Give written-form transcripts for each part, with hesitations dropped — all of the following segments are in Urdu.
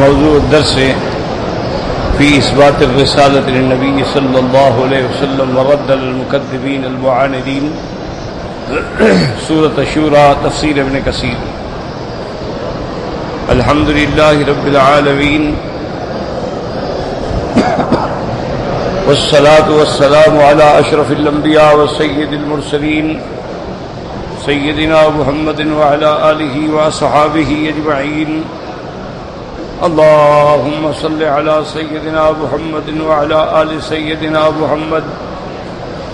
موضوع الدرس في إثبات الرسالة للنبي صلى الله عليه وسلم ورد للمكذبين المعاندين سورة الشورى تفسير ابن كثير. الحمد لله رب العالمين والصلاة والسلام على أشرف الأنبياء وسيد المرسلين سيدنا محمد وعلى آله وصحابه أجمعين. اللهم صل على سيدنا محمد وعلى آل سيدنا محمد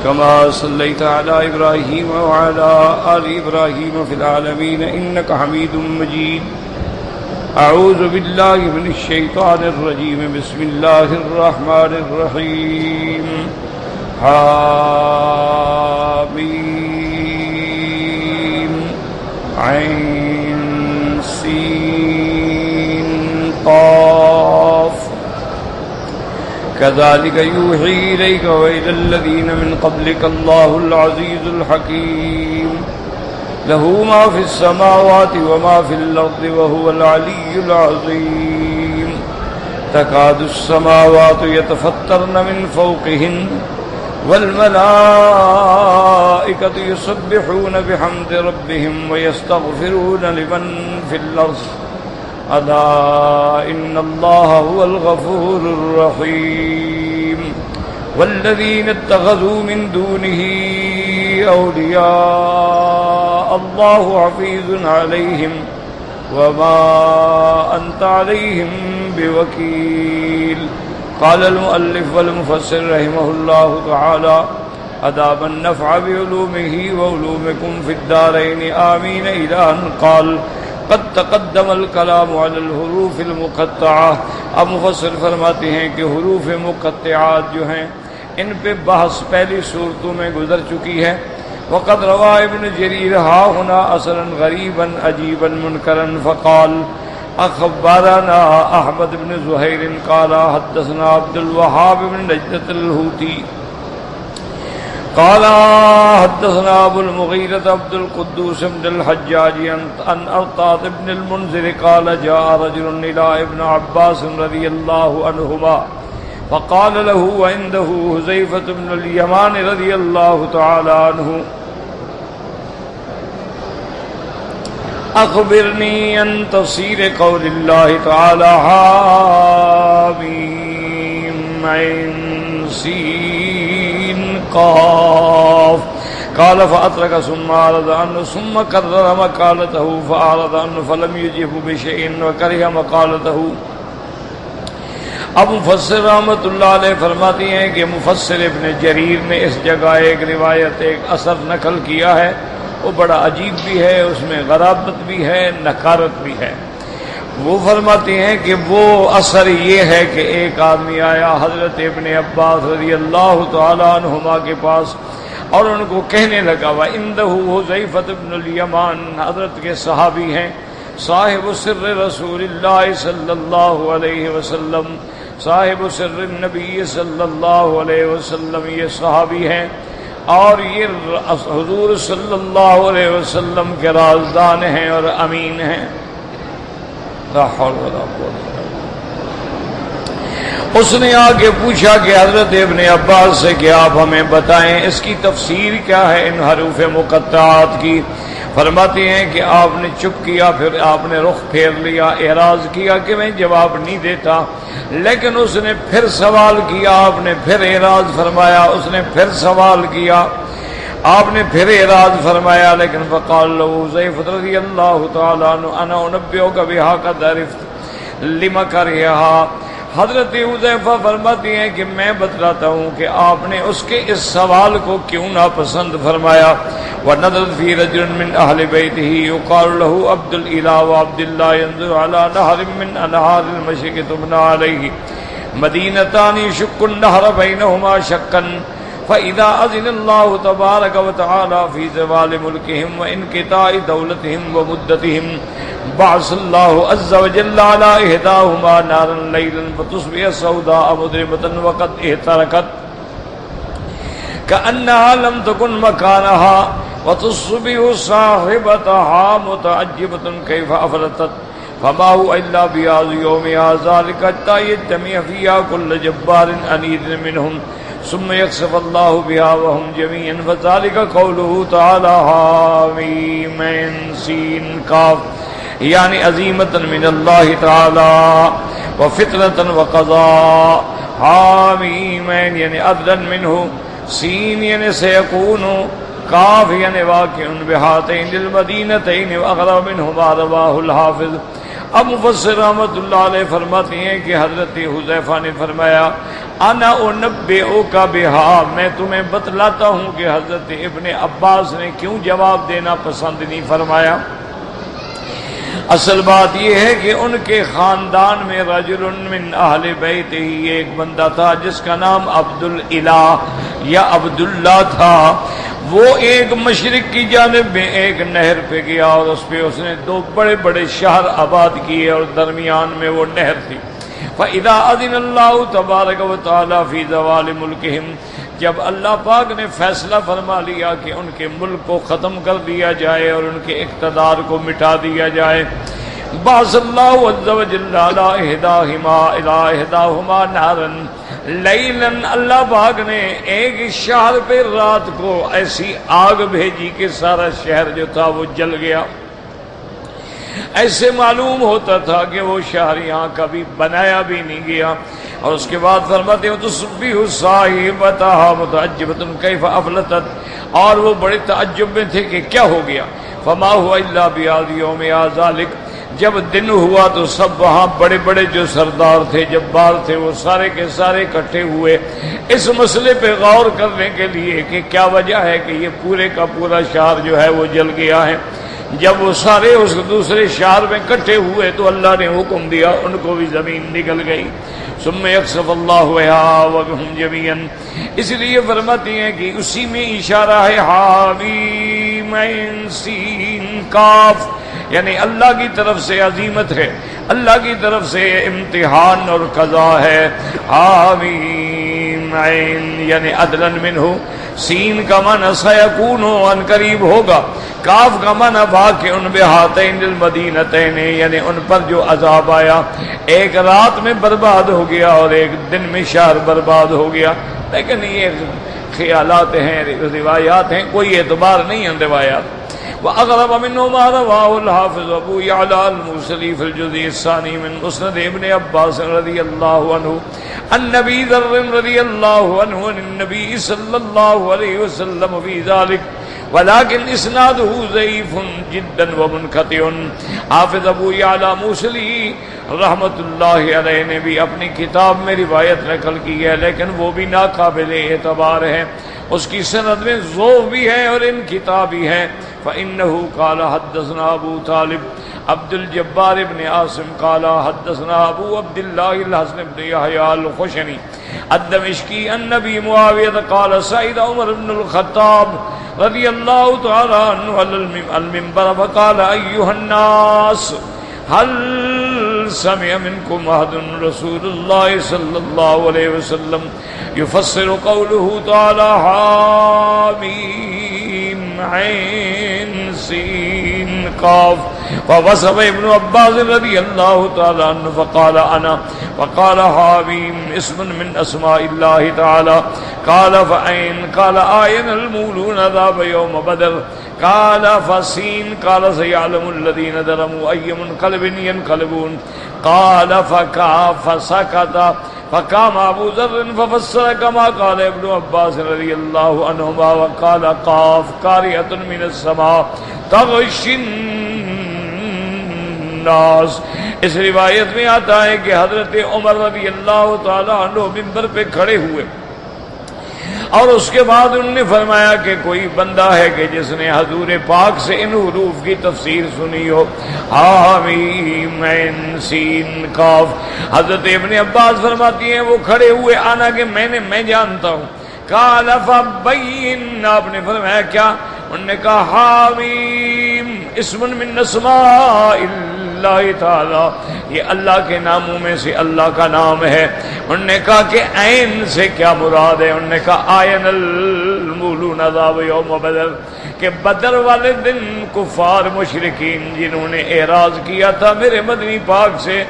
كما صليت على إبراهيم وعلى آل إبراهيم في العالمين إنك حميد مجيد. أعوذ بالله من الشيطان الرجيم. بسم الله الرحمن الرحيم. حاميم عين سين قاف كذلك يوحي إليك وإلى الذين من قبلك الله العزيز الحكيم له ما في السماوات وما في الأرض وهو العلي العظيم. تكاد السماوات يتفطرن من فوقهن والملائكة يسبحون بحمد ربهم ويستغفرون لمن في الأرض ألا إن الله هو الغفور الرحيم. والذين اتخذوا من دونه أولياء الله حفيظ عليهم وما أنت عليهم بوكيل. قال المؤلف والمفسر رحمه الله تعالى أدام النفع بعلومه وعلومكم في الدارين آمين إلى أن قال قد تقدم الکلام علی الحروف المقطعہ. اب مفسر فرماتے ہیں کہ حروف مقطعات جو ہیں ان پہ بحث پہلی صورتوں میں گزر چکی ہے. وقد روا ابن جریر ہا ہنا اثرا غریبا عجیبا منکرا فقال اخبرنا احمد بن زہیر قال حدثنا عبد الوهاب بن نجدۃ الحوتی قال حدثنا ابو المغيرة عبد القدوس بن الحجاج عن أرطاط بن المنذر قال جاء رجل إلى ابن عباس رضي الله عنهما فقال له وعنده حذيفة بن اليمان رضي الله تعالى عنه أخبرني عن تفسير قول الله تعالى حاميم عين سين قاف قال فأترك ثم أعرض عنه ثم كرر مقالته فأعرض عنه فلم يجب بشيء وكره مقالته. اب مفسر رحمۃ اللہ علیہ فرماتی ہیں کہ مفسر ابن جریر نے اس جگہ ایک روایت ایک اثر نقل کیا ہے. وہ بڑا عجیب بھی ہے, اس میں غرابت بھی ہے, نکارت بھی ہے. وہ فرماتے ہیں کہ وہ اثر یہ ہے کہ ایک آدمی آیا حضرت ابن عباس رضی اللہ تعالی عنہما کے پاس اور ان کو کہنے لگا وَعِنْدَهُ حذیفۃ بن الیمان, حضرت کے صحابی ہیں, صاحب سر رسول اللہ صلی اللہ علیہ وسلم, صاحب سر النبی صلی اللہ علیہ وسلم, یہ صحابی ہیں اور یہ حضور صلی اللہ علیہ وسلم کے رازدان ہیں اور امین ہیں. لا حول ولا قوت. اس نے آگے پوچھا کہ حضرت ابن عباس سے کہ آپ ہمیں بتائیں اس کی تفسیر کیا ہے ان حروف مقطعات کی. فرماتے ہیں کہ آپ نے چپ کیا, پھر آپ نے رخ پھیر لیا, اعراض کیا کہ میں جواب نہیں دیتا. لیکن اس نے پھر سوال کیا, آپ نے پھر اعراض فرمایا, اس نے پھر سوال کیا, آپ نے پھر اعراض فرمایا. لیکن فقال له حذیفہ رضی اللہ تعالی عنہ انا انبئک بها قد عرفت لما کرہا. حضرت حذیفہ فرماتی ہیں کہ میں بتلاتا ہوں کہ آپ نے اس کے اس سوال کو کیوں ناپسند فرمایا. ونظر فی رجل من اہل بیتہ یقال له عبد الالہ وعبد اللہ ينظر على نہر من انہار المشرق تبنى علیہ مدینتان یشق النہر بینہما شقا فإذا أذن الله تبارك وتعالى في زوال ملكهم وانقطاع دولتهم ومدتهم بعث الله عز وجل على إحداهما نارا ليلا فتصبح سوداء مظلمة وقد احترقت كأنها لم تكن مكانها وتصبح صاحبتها متعجبة كيف أفلتت فما هو الا بهذا اليوم ذلك حتى يجتمع فيها كل جبار عنيد منهم ثم يخسف الله بها وهم جميعا فذلك قوله تعالى حامیم سین کاف یعنی عظیمۃ من اللہ تعالی وفطرۃ وقضاء. حامیم یعنی عدلا منہ، سین یعنی سیکون، کاف یعنی واقع بہاتین المدینتین واغرب منہما رواہ الحافظ. اب مفسر رحمۃ اللہ علیہ فرماتے ہیں کہ حضرت حذیفہ نے فرمایا انا انبئک بہا، میں تمہیں بتلاتا ہوں کہ حضرت ابن عباس نے کیوں جواب دینا پسند نہیں فرمایا. اصل بات یہ ہے کہ ان کے خاندان میں رجل من اہل بیت ہی ایک بندہ تھا جس کا نام عبداللہ یا عبداللہ تھا. وہ ایک مشرق کی جانب میں ایک نہر پہ گیا اور اس پہ اس نے 2 بڑے بڑے شہر آباد کیے اور درمیان میں وہ نہر تھی. فَإِذَا أَذِنَ اللَّهُ تَبَارَكَ وَتَعَالَى فِي زَوَالِ مُلْكِهِمْ، جب اللہ پاک نے فیصلہ فرما لیا کہ ان کے ملک کو ختم کر دیا جائے اور ان کے اقتدار کو مٹا دیا جائے، بعث اللہ عز وجل علی احداہما نارا لیلا، اللہ پاک نے ایک شہر پہ رات کو ایسی آگ بھیجی کہ سارا شہر جو تھا وہ جل گیا. ایسے معلوم ہوتا تھا کہ وہ شہر یہاں کبھی بنایا بھی نہیں گیا. اور اس کے بعد فرماتے ہیں تصبح صاحبتها متعجبۃ کیف افلتت، اور وہ بڑے تعجب میں تھے کہ کیا ہو گیا. فما هو الا بهذا اليوم ذلك، جب دن ہوا تو سب وہاں بڑے بڑے جو سردار تھے، جبار تھے، وہ سارے کے سارے اکٹھے ہوئے اس مسئلے پہ غور کرنے کے لیے کہ کیا وجہ ہے کہ یہ پورے کا پورا شہر جو ہے وہ جل گیا ہے. جب وہ سارے اس دوسرے شہر میں اکٹھے ہوئے تو اللہ نے حکم دیا، ان کو بھی زمین نگل گئی. ثم یکسف اللہ بها وهم جميعا، اس لیے فرماتے ہیں کہ اسی میں اشارہ ہے حامیم سین کاف، یعنی اللہ کی طرف سے عظیمت ہے، اللہ کی طرف سے امتحان اور قضا ہے. حامیم یعنی عدلا منہ، سین کا معنی سیکون ان قریب ہوگا، کاف کا معنی واقع بہاتین المدینتین یعنی ان پر جو عذاب آیا، ایک رات میں برباد ہو گیا اور ایک دن میں شہر برباد ہو گیا. لیکن یہ خیالات ہیں، روایات ہیں، کوئی اعتبار نہیں ان روایات. وأغرب منه ما رواه الحافظ أبو يعلى الموصلي في الجزء الثاني من مسند ابن عباس رضي الله عنه عن أبي ذر رضي الله عنه عن النبي صلى الله عليه وسلم في ذلك، ولكن اسناده ضعيف جدا ومنقطع. حافظ ابو یعلا موصلی رحمت اللہ علیہ نے بھی اپنی کتاب میں روایت نقل کی ہے، لیکن وہ بھی ناقابل اعتبار ہے، اس کی سند میں ضعف بھی ہے اور انقطاع بھی ہے. فإنه قال حدثنا ابو طالب عبد الجبار بن عاصم قال حدثنا ابو عبد الله الحسن بن يحيى الخشني الدمشقي عن ابي معاويه قال سعيد عمر بن الخطاب رضي الله تعالى عنه على المنبر فقال ايها الناس هل سمع منكم احد رسول الله صلى الله عليه وسلم يفسر قوله تعالى حامیم عین سین قاف. فوصف ابن عباس رضی اللہ تعالی عنہ فقال انا، وقال حامیم اسم من اسماء اللہ تعالی. قال فعین، قال آین المولون ذاب یوم بدر. قال فسین، قال سيعلم الذين ظلموا أي منقلب ينقلبون. قال فسكت فقام ابو ذر ففسر كما قال ابن عباس رضي الله عنهما وقال قاف قارئة من السماء تغشی الناس. اس روایت میں آتا ہے کہ حضرت عمر رضی اللہ تعالی عنہ منبر پہ کھڑے ہوئے اور اس کے بعد انہوں نے فرمایا کہ کوئی بندہ ہے کہ جس نے حضور پاک سے ان حروف کی تفسیر سنی ہو، حامیم عین سین قاف. حضرت ابن عباس فرماتی ہیں وہ کھڑے ہوئے، آنا کہ میں جانتا ہوں. قال فبین، آپ نے فرمایا کیا؟ انہوں نے کہا حامیم اسم من اسماء اللہ تعالی، یہ اللہ کے ناموں میں سے اللہ کا نام ہے. انہوں نے کہا کہ عین سے کیا مراد ہے؟ انہوں نے کہا آین المولون ذاب یوم بدر، کہ بدر والے دن کفار مشرکین جنہوں نے اعراض کیا تھا میرے مدنی پاک سے،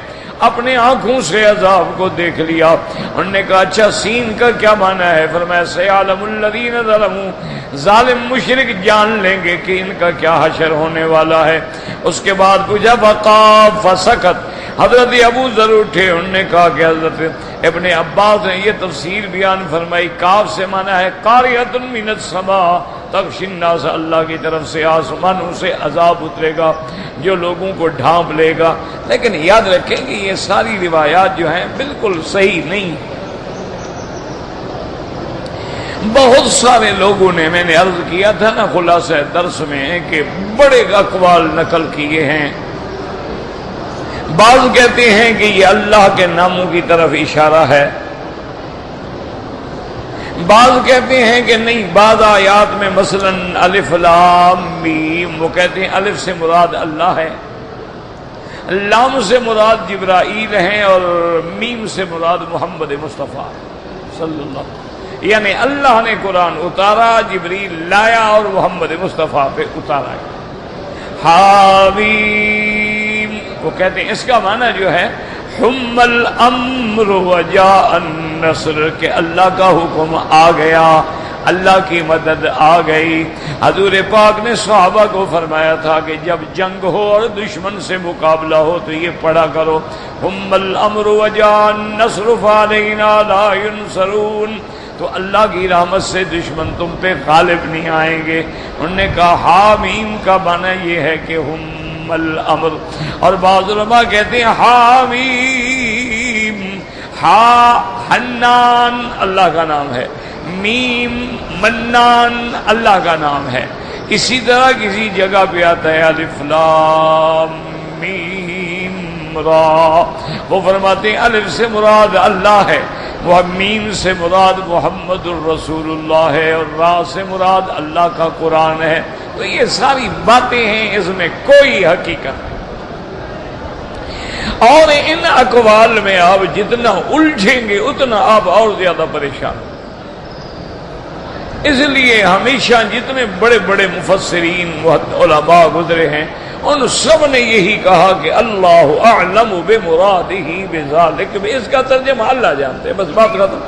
اپنے آنکھوں سے عذاب کو دیکھ لیا. انہوں نے کہا اچھا سین کا کیا معنی ہے؟ فرمایا سیعلم الذین ظلموا، ظالم مشرک جان لیں گے کہ ان کا کیا حشر ہونے والا ہے. اس کے بعد پوچھا فقام فسکت، حضرت ابو ذر اٹھے. انہوں نے کہا کہ حضرت ابن عباس نے یہ تفسیر بیان فرمائی، کاف سے معنی ہے قاریۃ من السماء تغشی الناس، اللہ کی طرف سے آسمانوں سے عذاب اترے گا جو لوگوں کو ڈھانپ لے گا. لیکن یاد رکھیں کہ یہ ساری روایات جو ہیں بالکل صحیح نہیں. بہت سارے لوگوں نے، میں نے عرض کیا تھا نا خلاصہ درس میں، کہ بڑے اقوال نقل کیے ہیں. بعض کہتے ہیں کہ یہ اللہ کے ناموں کی طرف اشارہ ہے، بعض کہتے ہیں کہ نہیں. بعض آیات میں مثلا الف لام میم، وہ کہتے ہیں الف سے مراد اللہ ہے، لام سے مراد جبرائیل ہیں، اور میم سے مراد محمد مصطفیٰ صلی اللہ علیہ وسلم. یعنی اللہ نے قرآن اتارا، جبریل لایا اور محمد مصطفیٰ پہ اتارا. حامیم وہ کہتے ہیں اس کا معنی جو ہے حم الامر وجاء النصر، کہ اللہ کا حکم آ گیا، اللہ کی مدد آ گئی. حضور پاک نے صحابہ کو فرمایا تھا کہ جب جنگ ہو اور دشمن سے مقابلہ ہو تو یہ پڑھا کرو حم الامر وجاء النصر فعلینا لا ينصرون، تو اللہ کی رحمت سے دشمن تم پہ غالب نہیں آئیں گے. انہوں نے کہا حامیم کا معنی یہ ہے کہ ہم الامر. اور بعض علماء کہتے ہیں حامیم، ہا حنان اللہ کا نام ہے، میم منان اللہ کا نام ہے. اسی طرح کسی جگہ پہ آتا ہے الف لام میم را، وہ فرماتے ہیں الف سے مراد اللہ ہے، وہ میم سے مراد محمد الرسول اللہ ہے، اور را سے مراد اللہ کا قرآن ہے. تو یہ ساری باتیں ہیں، اس میں کوئی حقیقت نہیں. اور ان اقوال میں آپ جتنا الجھیں گے اتنا آپ اور زیادہ پریشان. اس لیے ہمیشہ جتنے بڑے بڑے مفسرین علماء گزرے ہیں ان سب نے یہی کہا کہ اللہ اعلم بمرادہ بذالک، اس کا ترجمہ اللہ جانتے ہیں، بس بات ختم.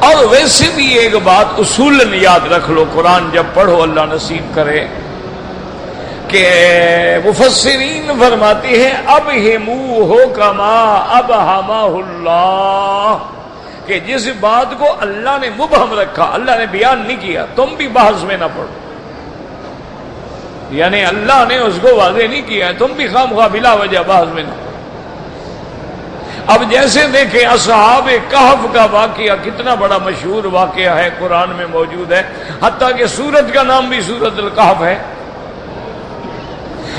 اور ویسے بھی ایک بات اصولاً یاد رکھ لو، قرآن جب پڑھو اللہ نصیب کرے، کہ مفسرین فرماتے ہیں ابہموہ کما ابہمہ اللہ، کہ جس بات کو اللہ نے مبہم رکھا، اللہ نے بیان نہیں کیا، تم بھی بحث میں نہ پڑھو. یعنی اللہ نے اس کو واضح نہیں کیا ہے، تم بھی خواہ بلا وجہ بحث میں نہ. اب جیسے دیکھیں اصحاب کہف کا واقعہ کتنا بڑا مشہور واقعہ ہے، قرآن میں موجود ہے، حتیٰ کہ سورت کا نام بھی سورت الکہف ہے.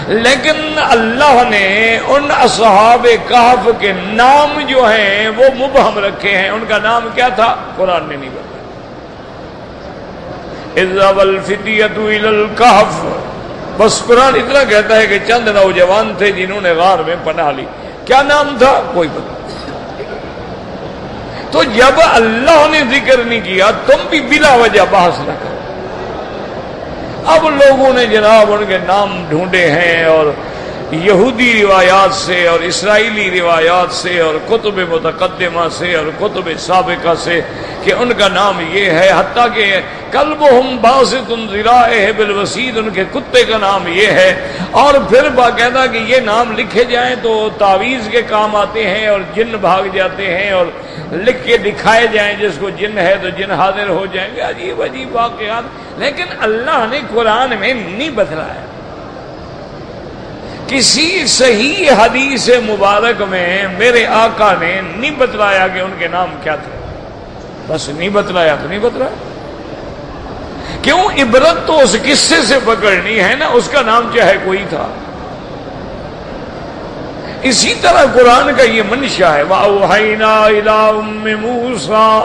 لیکن اللہ نے ان اصحاب کہف کے نام جو ہیں وہ مبہم رکھے ہیں. ان کا نام کیا تھا قرآن نے نہیں بتایا. اذ ذهب الفتية إلى الكهف، بس قرآن اتنا کہتا ہے کہ چند نوجوان تھے جنہوں نے غار میں پناہ لی. کیا نام تھا کوئی پتہ. تو جب اللہ نے ذکر نہیں کیا تم بھی بلا وجہ بحث نہ کرو. اب لوگوں نے جناب ان کے نام ڈھونڈے ہیں، اور یہودی روایات سے اور اسرائیلی روایات سے اور کتب متقدمہ سے اور کتب سابقہ سے کہ ان کا نام یہ ہے. حتیٰ کہ کلبہم باسط ذراعہ بالوسید، ان کے کتے کا نام یہ ہے. اور پھر باقاعدہ کہ یہ نام لکھے جائیں تو تعویذ کے کام آتے ہیں اور جن بھاگ جاتے ہیں، اور لکھ کے دکھائے جائیں جس کو جن ہے تو جن حاضر ہو جائیں گے. عجیب عجیب واقعات. لیکن اللہ نے قرآن میں نہیں بتلایا. کسی صحیح حدیث مبارک میں میرے آقا نے نہیں بتلایا کہ ان کے نام کیا تھے. بس نہیں بتلایا تو نہیں بتلایا. کیوں؟ عبرت تو اس قصے سے پکڑنی ہے نا، اس کا نام چاہے کوئی تھا. اسی طرح قرآن کا یہ منشا ہے. وَأَوْحَيْنَا إِلَىٰ أُمِّ مُوسَىٰ،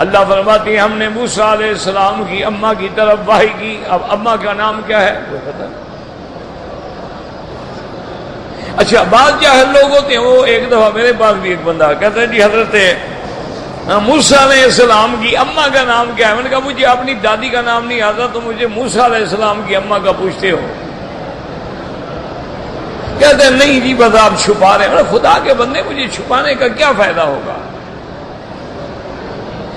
اللہ فرماتی ہے ہم نے موسیٰ علیہ السلام کی اماں کی طرف وحی کی. اب اماں کا نام کیا ہے وہ پتہ ہے. اچھا بعض جاہل لوگ ہوتے ہیں، وہ ایک دفعہ میرے پاس بھی ایک بندہ کہتا ہے جی حضرت موسیٰ علیہ السلام کی اماں کا نام کیا ہے؟ میں نے کہا مجھے اپنی دادی کا نام نہیں آتا تو مجھے موسیٰ علیہ السلام کی اماں کا پوچھتے ہو؟ کہتے ہیں نہیں جی بس آپ چھپا رہے ہیں۔ خدا کے بندے مجھے چھپانے کا کیا فائدہ ہوگا؟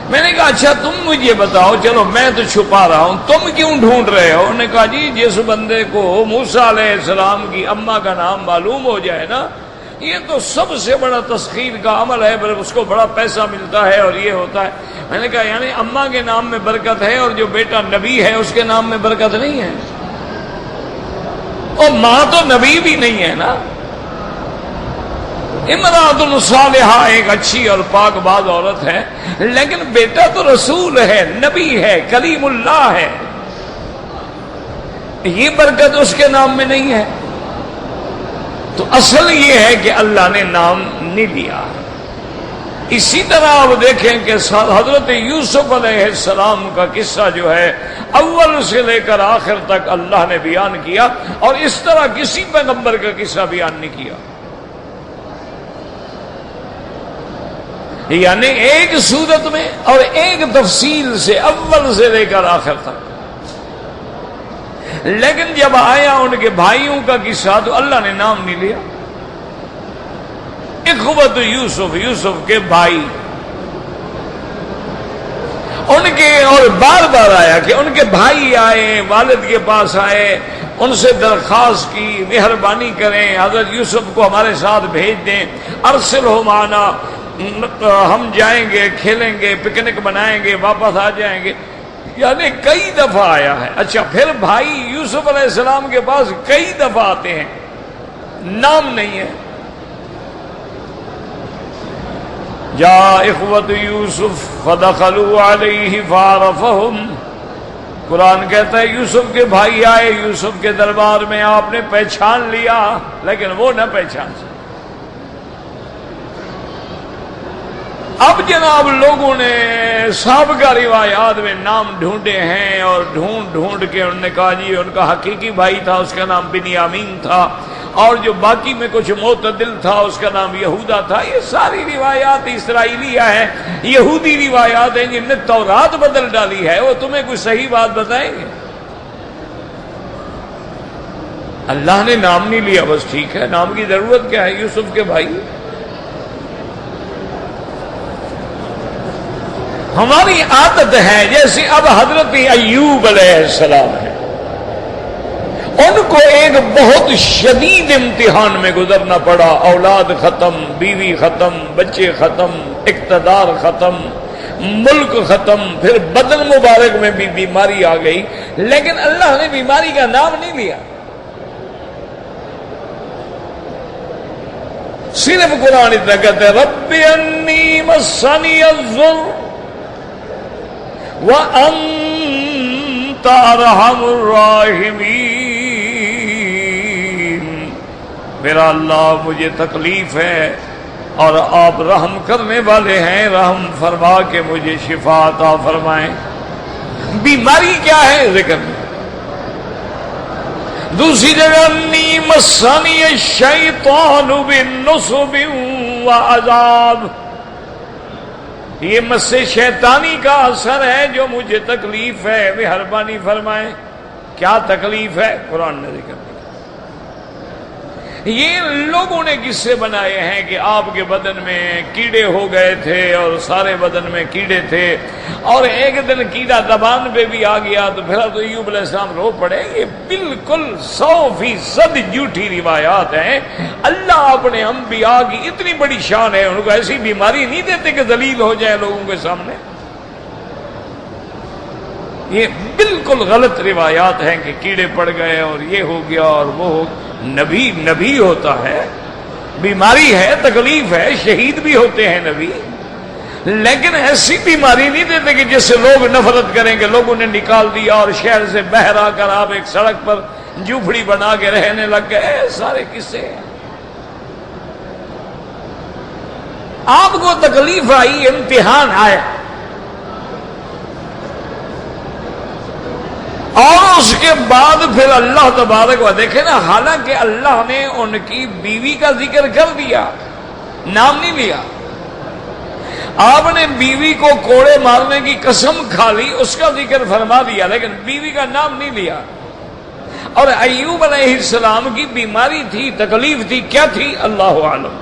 میں نے کہا اچھا تم مجھے بتاؤ، چلو میں تو چھپا رہا ہوں، تم کیوں ڈھونڈ رہے ہو؟ انہوں نے کہا جی جس بندے کو موسیٰ علیہ السلام کی اماں کا نام معلوم ہو جائے نا، یہ تو سب سے بڑا تسخیر کا عمل ہے، اس کو بڑا پیسہ ملتا ہے اور یہ ہوتا ہے۔ میں نے کہا یعنی اماں کے نام میں برکت ہے اور جو بیٹا نبی ہے اس کے نام میں برکت نہیں ہے؟ اور ماں تو نبی بھی نہیں ہے نا۔ امرأۃ صالحہ ایک اچھی اور پاک باز عورت ہے، لیکن بیٹا تو رسول ہے، نبی ہے، کلیم اللہ ہے، یہ برکت اس کے نام میں نہیں ہے۔ تو اصل یہ ہے کہ اللہ نے نام نہیں لیا۔ اسی طرح آپ دیکھیں کہ حضرت یوسف علیہ السلام کا قصہ جو ہے اول سے لے کر آخر تک اللہ نے بیان کیا، اور اس طرح کسی پیغمبر کا قصہ بیان نہیں کیا۔ یعنی ایک صورت میں اور ایک تفصیل سے اول سے لے کر آخر تک۔ لیکن جب آیا ان کے بھائیوں کا قصہ تو اللہ نے نام نہیں لیا۔ اخوت یوسف، یوسف کے بھائی، ان کے، اور بار بار آیا کہ ان کے بھائی آئے، والد کے پاس آئے، ان سے درخواست کی مہربانی کریں حضرت یوسف کو ہمارے ساتھ بھیج دیں، ارسلہ معنا، ہم جائیں گے، کھیلیں گے، پکنک بنائیں گے، واپس آ جائیں گے۔ یعنی کئی دفعہ آیا ہے۔ اچھا پھر بھائی یوسف علیہ السلام کے پاس کئی دفعہ آتے ہیں، نام نہیں ہے۔ جا اخوت یوسف فدخلوا علیہ فعرفہم، قرآن کہتا ہے یوسف کے بھائی آئے یوسف کے دربار میں، آپ نے پہچان لیا لیکن وہ نہ پہچان سکے۔ اب جناب لوگوں نے سابقہ روایات میں نام ڈھونڈے ہیں، اور ڈھونڈ ڈھونڈ کے انہوں نے کہا جی ان کا حقیقی بھائی تھا اس کا نام بنیامین تھا، اور جو باقی میں کچھ معتدل تھا اس کا نام یہودا تھا۔ یہ ساری روایات اسرائیلیہ ہیں، یہودی روایات ہیں جن نے تورات بدل ڈالی ہے، وہ تمہیں کوئی صحیح بات بتائیں گے؟ اللہ نے نام نہیں لیا، بس ٹھیک ہے، نام کی ضرورت کیا ہے؟ یوسف کے بھائی۔ ہماری عادت ہے جیسے اب حضرت ایوب علیہ السلام ہے، ان کو ایک بہت شدید امتحان میں گزرنا پڑا، اولاد ختم، بیوی ختم، بچے ختم، اقتدار ختم، ملک ختم، پھر بدن مبارک میں بھی بیماری آ گئی، لیکن اللہ نے بیماری کا نام نہیں لیا۔ صرف قرآن اتنا کہتے ہیں رب انی مسنی الضر وَأَنْتَ أَرْحَمُ الرَّاحِمِينَ، میرا اللہ مجھے تکلیف ہے اور آپ رحم کرنے والے ہیں، رحم فرما کے مجھے شفا عطا فرمائیں۔ بیماری کیا ہے ذکر میں؟ دوسری جگہ انی مسنی الشیطان بنصب وعذاب، یہ مس شیطانی کا اثر ہے جو مجھے تکلیف ہے، مہربانی فرمائیں۔ کیا تکلیف ہے؟ قرآن نے ذکر کیا۔ یہ لوگوں نے قصے بنائے ہیں کہ آپ کے بدن میں کیڑے ہو گئے تھے اور سارے بدن میں کیڑے تھے، اور ایک دن کیڑا زبان پہ بھی آ گیا تو پھر تو ایوب علیہ السلام رو پڑے۔ یہ بالکل 100% جھوٹی روایات ہیں۔ اللہ اپنے انبیاء کی اتنی بڑی شان ہے، ان کو ایسی بیماری نہیں دیتے کہ ذلیل ہو جائے لوگوں کے سامنے۔ یہ بالکل غلط روایات ہیں کہ کیڑے پڑ گئے اور یہ ہو گیا اور وہ ہو۔ نبی ہوتا ہے، بیماری ہے، تکلیف ہے، شہید بھی ہوتے ہیں نبی، لیکن ایسی بیماری نہیں دیتے کہ جس سے لوگ نفرت کریں کہ لوگوں نے نکال دیا اور شہر سے باہر آ کر آپ ایک سڑک پر جھوپڑی بنا کے رہنے لگ گئے۔ سارے قصے ہیں۔ آپ کو تکلیف آئی، امتحان آیا، اور اس کے بعد پھر اللہ تبارک و دیکھیں نا، حالانکہ اللہ نے ان کی بیوی کا ذکر کر دیا، نام نہیں لیا، آپ نے بیوی کو کوڑے مارنے کی قسم کھا لی، اس کا ذکر فرما دیا لیکن بیوی کا نام نہیں لیا۔ اور ایوب علیہ السلام کی بیماری تھی، تکلیف تھی، کیا تھی اللہ عالم۔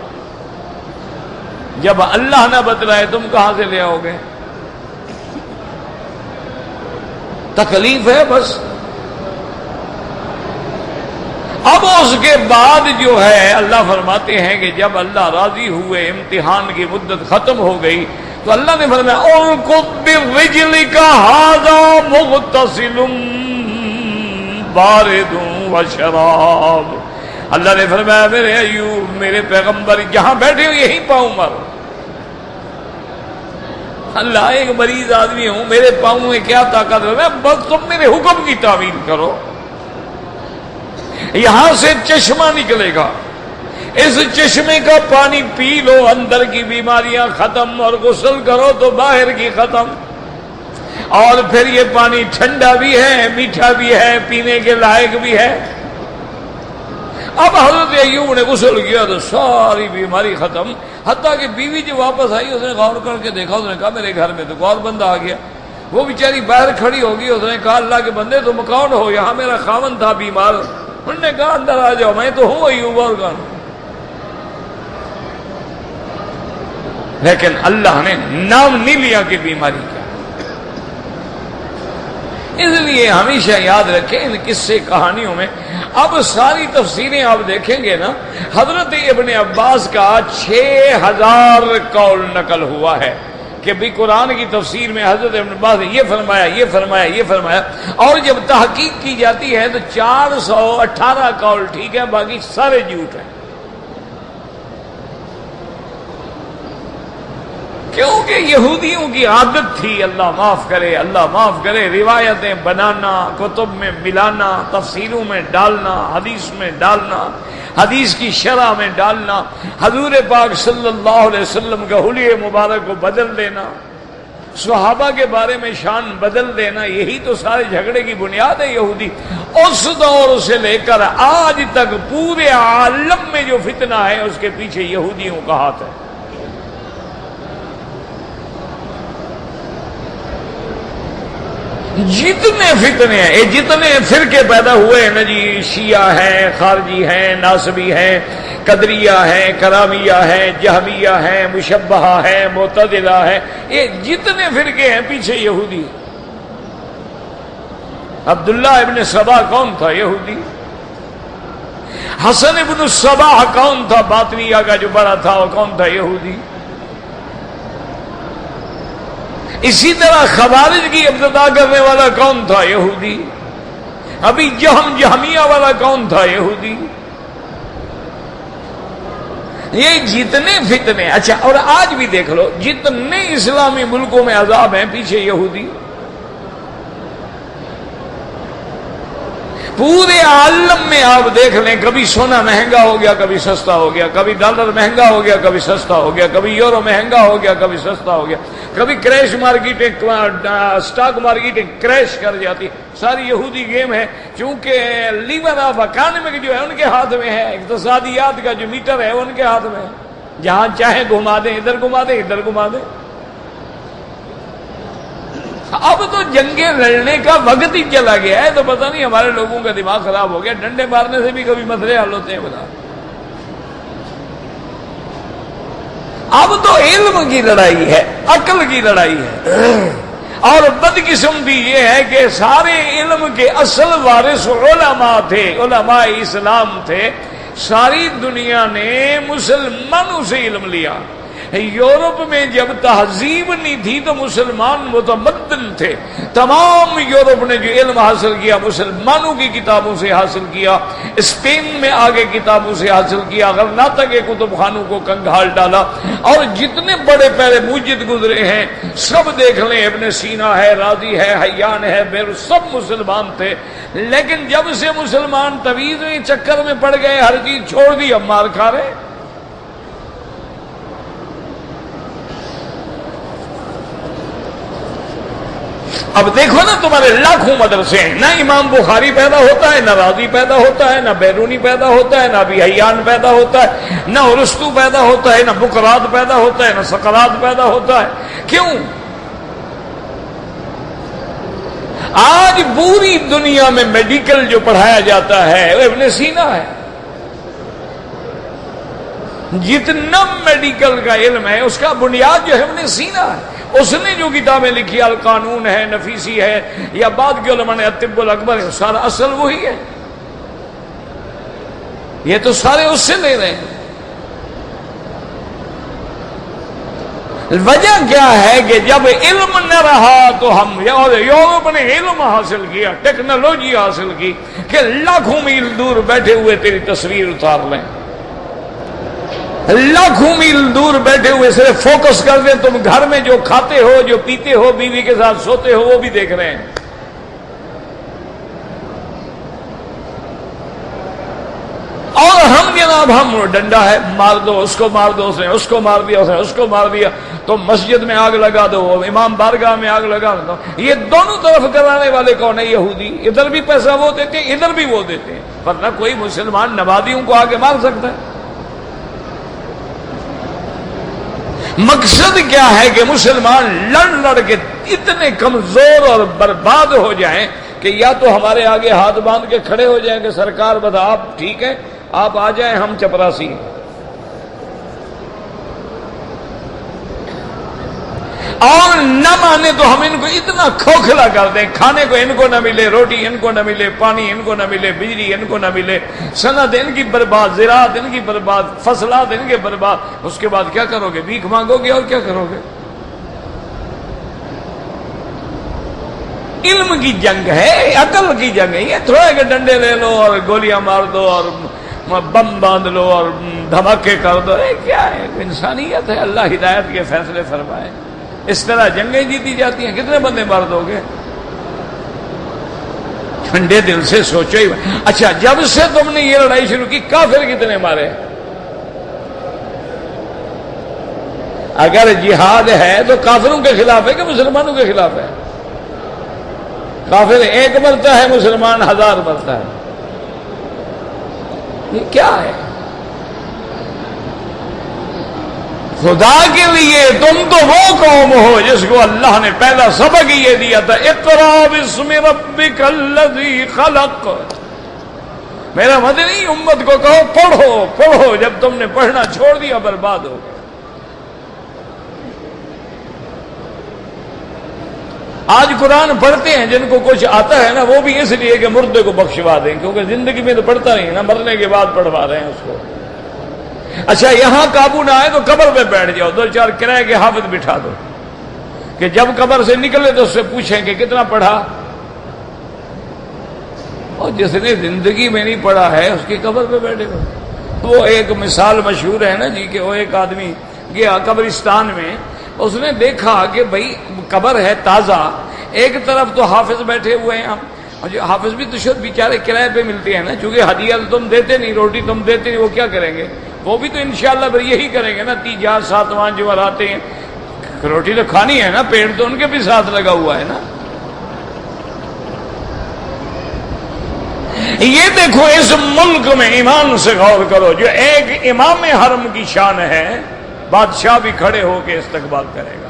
جب اللہ نہ بتلائے تم کہاں سے لے آؤ گے؟ تکلیف ہے بس۔ اب اس کے بعد جو ہے اللہ فرماتے ہیں کہ جب اللہ راضی ہوئے، امتحان کی مدت ختم ہو گئی، تو اللہ نے فرمایا ارکض برجلک ھذا مغتسل بارد وشراب۔ اللہ نے فرمایا میرے ایوب، میرے پیغمبر جہاں بیٹھے ہو یہیں پاؤں مارو۔ اللہ ایک مریض آدمی ہوں، میرے پاؤں میں کیا طاقت ہے، بس تم میرے حکم کی تعمیل کرو۔ یہاں سے چشمہ نکلے گا، اس چشمے کا پانی پی لو، اندر کی بیماریاں ختم، اور غسل کرو تو باہر کی ختم۔ اور پھر یہ پانی ٹھنڈا بھی ہے، میٹھا بھی ہے، پینے کے لائق بھی ہے۔ اب حضرت ایوب نے غسل کیا تو ساری بیماری ختم، حتیٰ کہ بیوی جو واپس آئی اس نے غور کر کے دیکھا، اس نے کہا میرے گھر میں تو اور بندہ آ گیا۔ وہ بیچاری باہر کھڑی ہوگی، اس نے کہا اللہ کے بندے تم کون ہو؟ یہاں میرا خاوند تھا بیمار۔ انہوں نے کہا اندر آ جاؤ، میں تو ہوں ایوب اور کون۔ لیکن اللہ نے نام نہیں لیا کہ بیماری کیا۔ اس لیے ہمیشہ یاد رکھیں ان قصے کہانیوں میں، اب ساری تفسیریں آپ دیکھیں گے نا، حضرت ابن عباس کا 6000 قول نقل ہوا ہے کہ بھی قرآن کی تفسیر میں حضرت ابن عباس نے یہ فرمایا، یہ فرمایا، یہ فرمایا، اور جب تحقیق کی جاتی ہے تو 418 قول ٹھیک ہے، باقی سارے جھوٹ ہیں۔ کیونکہ یہودیوں کی عادت تھی، اللہ معاف کرے، اللہ معاف کرے، روایتیں بنانا، کتب میں ملانا، تفسیروں میں ڈالنا، حدیث میں ڈالنا، حدیث کی شرح میں ڈالنا، حضور پاک صلی اللہ علیہ وسلم کا حلیہ مبارک کو بدل دینا، صحابہ کے بارے میں شان بدل دینا، یہی تو سارے جھگڑے کی بنیاد ہے یہودی۔ اس دور سے لے کر آج تک پورے عالم میں جو فتنہ ہے اس کے پیچھے یہودیوں کا ہاتھ ہے۔ جتنے فتنے ہیں، جتنے فرقے پیدا ہوئے ہیں نا جی، شیعہ ہیں، خارجی ہیں، ناصبی ہیں، قدریہ ہیں، کرامیہ ہیں، جہمیہ ہیں، مشبہہ ہیں، معتزلہ ہیں، یہ جتنے فرقے ہیں پیچھے یہودی۔ عبداللہ ابن سبا کون تھا؟ یہودی۔ حسن ابن الصباح کون تھا؟ باطنیہ کا جو بڑا تھا وہ کون تھا؟ یہودی۔ اسی طرح خوارج کی ابتدا کرنے والا کون تھا؟ یہودی۔ ابھی جہمیہ والا کون تھا؟ یہودی۔ یہ جتنے فتنے، اچھا اور آج بھی دیکھ لو جتنے اسلامی ملکوں میں عذاب ہیں پیچھے یہودی۔ پورے عالم میں آپ دیکھ لیں، کبھی سونا مہنگا ہو گیا، کبھی سستا ہو گیا، کبھی ڈالر مہنگا ہو گیا، کبھی سستا ہو گیا، کبھی یورو مہنگا ہو گیا، کبھی سستا ہو گیا، کبھی کریش مارکیٹیں، سٹاک مارکیٹیں کریش کر جاتی، ساری یہودی گیم ہے۔ چونکہ لیور آف اکانومک جو ہے ان کے ہاتھ میں ہے، اقتصادیات کا جو میٹر ہے ان کے ہاتھ میں ہے، جہاں چاہیں گھما دیں، ادھر گھما دیں، ادھر گھما دیں۔ اب تو جنگیں لڑنے کا وقت ہی چلا گیا ہے، تو پتہ نہیں ہمارے لوگوں کا دماغ خراب ہو گیا، ڈنڈے مارنے سے بھی کبھی مسئلے حل ہوتے ہیں بتا۔ اب تو علم کی لڑائی ہے، عقل کی لڑائی ہے، اور بدقسمتی یہ ہے کہ سارے علم کے اصل وارث علماء تھے، علماء اسلام تھے۔ ساری دنیا نے مسلمانوں سے علم لیا۔ یورپ میں جب تہذیب نہیں تھی تو مسلمان متمدن تھے، تمام یورپ نے جو علم حاصل کیا مسلمانوں کی کتابوں سے حاصل کیا، اسپین میں آگے کتابوں سے حاصل کیا، غرناطہ کے کتب خانوں کو کنگھال ڈالا، اور جتنے بڑے پہلے موجد گزرے ہیں سب دیکھ لیں، ابن سینا ہے، رازی ہے، حیان ہے، بیروت، سب مسلمان تھے۔ لیکن جب سے مسلمان تویز میں چکر میں پڑ گئے، ہر چیز چھوڑ دی، اب مار کھا رہے۔ اب دیکھو نا تمہارے لاکھوں مدرسے ہیں، نہ امام بخاری پیدا ہوتا ہے، نہ رازی پیدا ہوتا ہے، نہ بیرونی پیدا ہوتا ہے، نہ ابی حیان پیدا ہوتا ہے، نہ ارسطو پیدا ہوتا ہے، نہ بقراط پیدا ہوتا ہے، نہ سقراط پیدا ہوتا ہے۔ کیوں؟ آج پوری دنیا میں میڈیکل جو پڑھایا جاتا ہے وہ ابن سینا ہے۔ جتنا میڈیکل کا علم ہے اس کا بنیاد جو ہے ابن سینا ہے۔ اس نے جو کتابیں لکھی، القانون ہے، نفیسی ہے، یا بعد کے علماء نے الطب الاکبر ہے، سارا اصل وہی ہے۔ یہ تو سارے اس سے لے رہے ہیں۔ وجہ کیا ہے کہ جب علم نہ رہا تو ہم یورپ نے علم حاصل کیا، ٹیکنالوجی حاصل کی کہ لاکھوں میل دور بیٹھے ہوئے تیری تصویر اتار لیں، لاکھوں میل دور بیٹھے ہوئے صرف فوکس کر دیں، تم گھر میں جو کھاتے ہو، جو پیتے ہو، بیوی کے ساتھ سوتے ہو، وہ بھی دیکھ رہے ہیں۔ اور ہم جناب ہم ڈنڈا ہے، مار دو اس کو، مار دو اس نے اس کو مار دیا، اس نے اس کو مار دیا، تو مسجد میں آگ لگا دو، امام بارگاہ میں آگ لگا دو۔ یہ دونوں طرف کرانے والے کون ہیں؟ یہودی۔ ادھر بھی پیسہ وہ دیتے ہیں، ادھر بھی وہ دیتے ہیں، ورنہ کوئی مسلمان نمازیوں کو آگے مار سکتا ہے؟ مقصد کیا ہے کہ مسلمان لڑ لڑ کے اتنے کمزور اور برباد ہو جائیں کہ یا تو ہمارے آگے ہاتھ باندھ کے کھڑے ہو جائیں کہ سرکار بتا آپ ٹھیک ہے، آپ آ جائیں، ہم چپراسی ہیں، اور نہ مانے تو ہم ان کو اتنا کھوکھلا کر دیں، کھانے کو ان کو نہ ملے، روٹی ان کو نہ ملے، پانی ان کو نہ ملے، بجلی ان کو نہ ملے، صنعت ان کی برباد، زراعت ان کی برباد، فصلات ان کے برباد۔ اس کے بعد کیا کرو گے؟ بھیک مانگو گے اور کیا کرو گے؟ علم کی جنگ ہے، عقل کی جنگ ہے۔ یہ تھوڑا کہ ڈنڈے لے لو اور گولیاں مار دو اور بم باندھ لو اور دھماکے کر دو، کیا ہے؟ انسانیت ہے۔ اللہ ہدایت کے فیصلے فرمائے۔ اس طرح جنگیں جیتی جاتی ہیں، کتنے بندے مار دو گے؟ ٹھنڈے دل سے سوچو ہی۔ اچھا، جب سے تم نے یہ لڑائی شروع کی کافر کتنے مارے؟ اگر جہاد ہے تو کافروں کے خلاف ہے کہ مسلمانوں کے خلاف ہے؟ کافر ایک مرتا ہے، مسلمان 1000 مرتا ہے۔ یہ کیا ہے؟ خدا کے لیے تم تو وہ قوم ہو جس کو اللہ نے پہلا سبق یہ دیا تھا، اقرا باسم ربک الذی خلق۔ میرا مدنی امت کو کہو پڑھو پڑھو، جب تم نے پڑھنا چھوڑ دیا برباد ہو گئے۔ آج قرآن پڑھتے ہیں جن کو کچھ آتا ہے نا، وہ بھی اس لیے کہ مردے کو بخشوا دیں، کیونکہ زندگی میں تو پڑھتا نہیں نا، مرنے کے بعد پڑھوا رہے ہیں اس کو۔ اچھا، یہاں قابو نہ آئے تو قبر پہ بیٹھ جاؤ، 2-4 کرائے کے حافظ بٹھا دو کہ جب قبر سے نکلے تو اس سے پوچھیں کہ کتنا پڑھا، اور جس نے زندگی میں نہیں پڑھا ہے اس کی قبر پہ بیٹھے گا۔ وہ ایک مثال مشہور ہے نا جی، کہ وہ ایک آدمی گیا قبرستان میں، اس نے دیکھا کہ بھائی قبر ہے تازہ، ایک طرف تو حافظ بیٹھے ہوئے ہیں، اور جو حافظ بھی تو شد بیچارے کرائے پہ ملتے ہیں نا، چونکہ ہدیہ تم دیتے نہیں، روٹی تم دیتے نہیں، وہ کیا کریں گے؟ وہ بھی تو انشاءاللہ پھر یہی کریں گے نا، 30 7 جو آتے ہیں، روٹی تو کھانی ہے نا، پیڑ تو ان کے بھی ساتھ لگا ہوا ہے نا۔ یہ دیکھو اس ملک میں ایمان سے غور کرو، جو ایک امام حرم کی شان ہے، بادشاہ بھی کھڑے ہو کے استقبال کرے گا،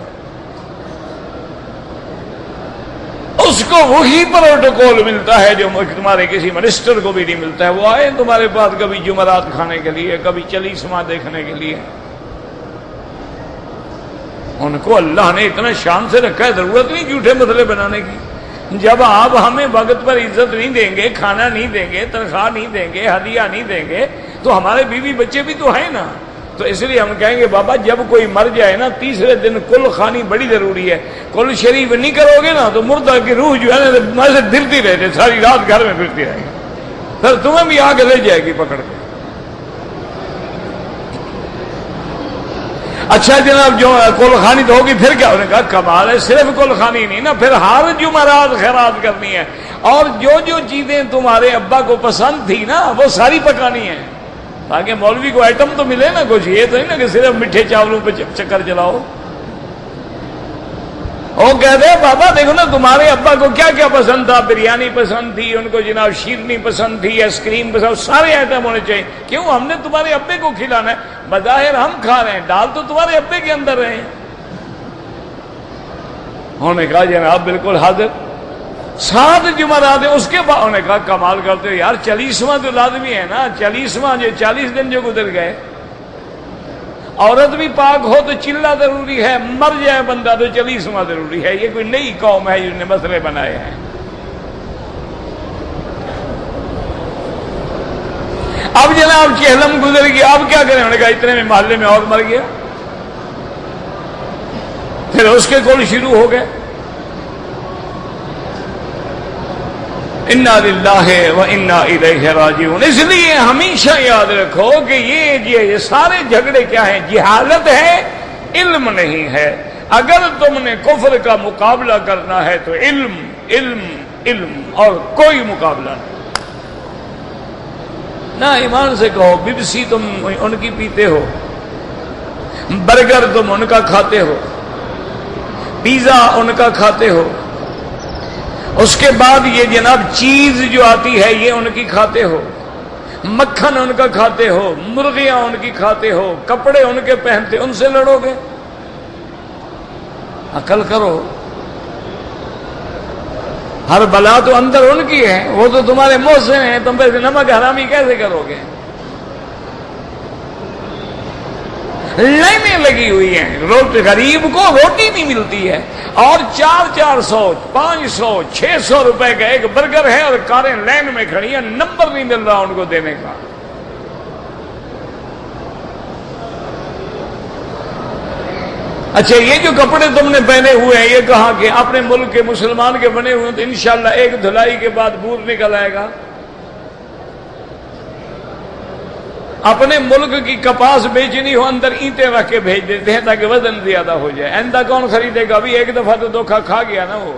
اس کو وہی پروٹوکول ملتا ہے جو تمہارے کسی منسٹر کو بھی نہیں ملتا ہے۔ وہ آئے تمہارے پاس کبھی جمعرات کھانے کے لیے، کبھی چلیسما دیکھنے کے لیے، ان کو اللہ نے اتنا شان سے رکھا ہے، ضرورت نہیں جھوٹے مسئلے بنانے کی۔ جب آپ ہمیں وقت پر عزت نہیں دیں گے، کھانا نہیں دیں گے، تنخواہ نہیں دیں گے، ہدیہ نہیں دیں گے، تو ہمارے بیوی بچے بھی تو ہیں نا۔ تو اس لیے ہم کہیں گے بابا جب کوئی مر جائے نا، تیسرے دن کل خوانی بڑی ضروری ہے۔ کل شریف نہیں کرو گے نا تو مردہ کی روح جو ہے نا ویسے پھرتی رہتے، ساری رات گھر میں پھرتی رہے گی، پھر تمہیں بھی آگے لے جائے گی پکڑ کے۔ اچھا جناب، جو کل خوانی تو ہوگی، پھر کیا؟ انہوں نے کہا کمال ہے، صرف کل خوانی نہیں نا، پھر ہر جمعرات خیرات کرنی ہے، اور جو چیزیں تمہارے ابا کو پسند تھی نا وہ ساری پکانی ہے، تاکہ مولوی کو آئٹم تو ملے نا کچھ، یہ تو نہیں نا کہ صرف میٹھے چاولوں پہ چکر چلاؤ۔ وہ کہتے ہیں بابا دیکھو نا تمہارے ابا کو کیا کیا پسند تھا، بریانی پسند تھی ان کو، جناب شیرنی پسند تھی، آئس کریم پسند، سارے آئٹم ہونے چاہیے، کیوں ہم نے تمہارے ابے کو کھلانا ہے، بظاہر ہم کھا رہے ہیں، ڈال تو تمہارے ابے کے اندر رہے ہیں۔ انہوں نے کہا جناب بالکل حاضر، 7 جمعرات ہیں، اس کے بعد انہوں نے کہا کمال کرتے ہو یار، 40واں تو لازمی ہے نا، 40واں جو 40 دن جو گزر گئے، عورت بھی پاک ہو تو چلنا ضروری ہے، مر جائے بندہ تو 40واں ضروری ہے، یہ کوئی نئی قوم ہے جس نے مسئلے بنائے ہیں۔ اب جناب چہلم گزر گیا، اب کیا کریں، انہوں نے کہا اتنے میں محلے میں اور مر گیا، پھر اس کے کول شروع ہو گئے، انا للہ و انا الیہ راجعون۔ اس لیے ہمیشہ یاد رکھو کہ یہ سارے جھگڑے کیا ہیں، جہالت ہے، علم نہیں ہے۔ اگر تم نے کفر کا مقابلہ کرنا ہے تو علم علم علم اور کوئی مقابلہ نہیں۔ نہ ایمان سے کہو بپسی تم ان کی پیتے ہو، برگر تم ان کا کھاتے ہو، پیزا ان کا کھاتے ہو، اس کے بعد یہ جناب چیز جو آتی ہے یہ ان کی کھاتے ہو، مکھن ان کا کھاتے ہو، مرغیاں ان کی کھاتے ہو، کپڑے ان کے پہنتے، ان سے لڑو گے؟ عقل کرو، ہر بلا تو اندر ان کی ہے، وہ تو تمہارے محسن ہیں، تم پہ نمک حرامی کیسے کرو گے؟ لائنیں لگی ہوئی ہیں، غریب کو روٹی نہیں ملتی ہے، اور 400 500 600 روپے کا ایک برگر ہے، اور کاریں لائن میں کھڑی ہیں، نمبر نہیں مل رہا ان کو دینے کا۔ اچھا یہ جو کپڑے تم نے پہنے ہوئے ہیں یہ کہاں کے؟ اپنے ملک کے مسلمان کے بنے ہوئے، تو انشاءاللہ ایک دھلائی کے بعد بور نکل آئے گا۔ اپنے ملک کی کپاس بیچنی ہو، اندر اینٹیں رکھ کے بھیج دیتے ہیں تاکہ وزن زیادہ ہو جائے۔ آئندہ کون خریدے گا؟ ابھی ایک دفعہ تو دھوکہ کھا گیا نا وہ،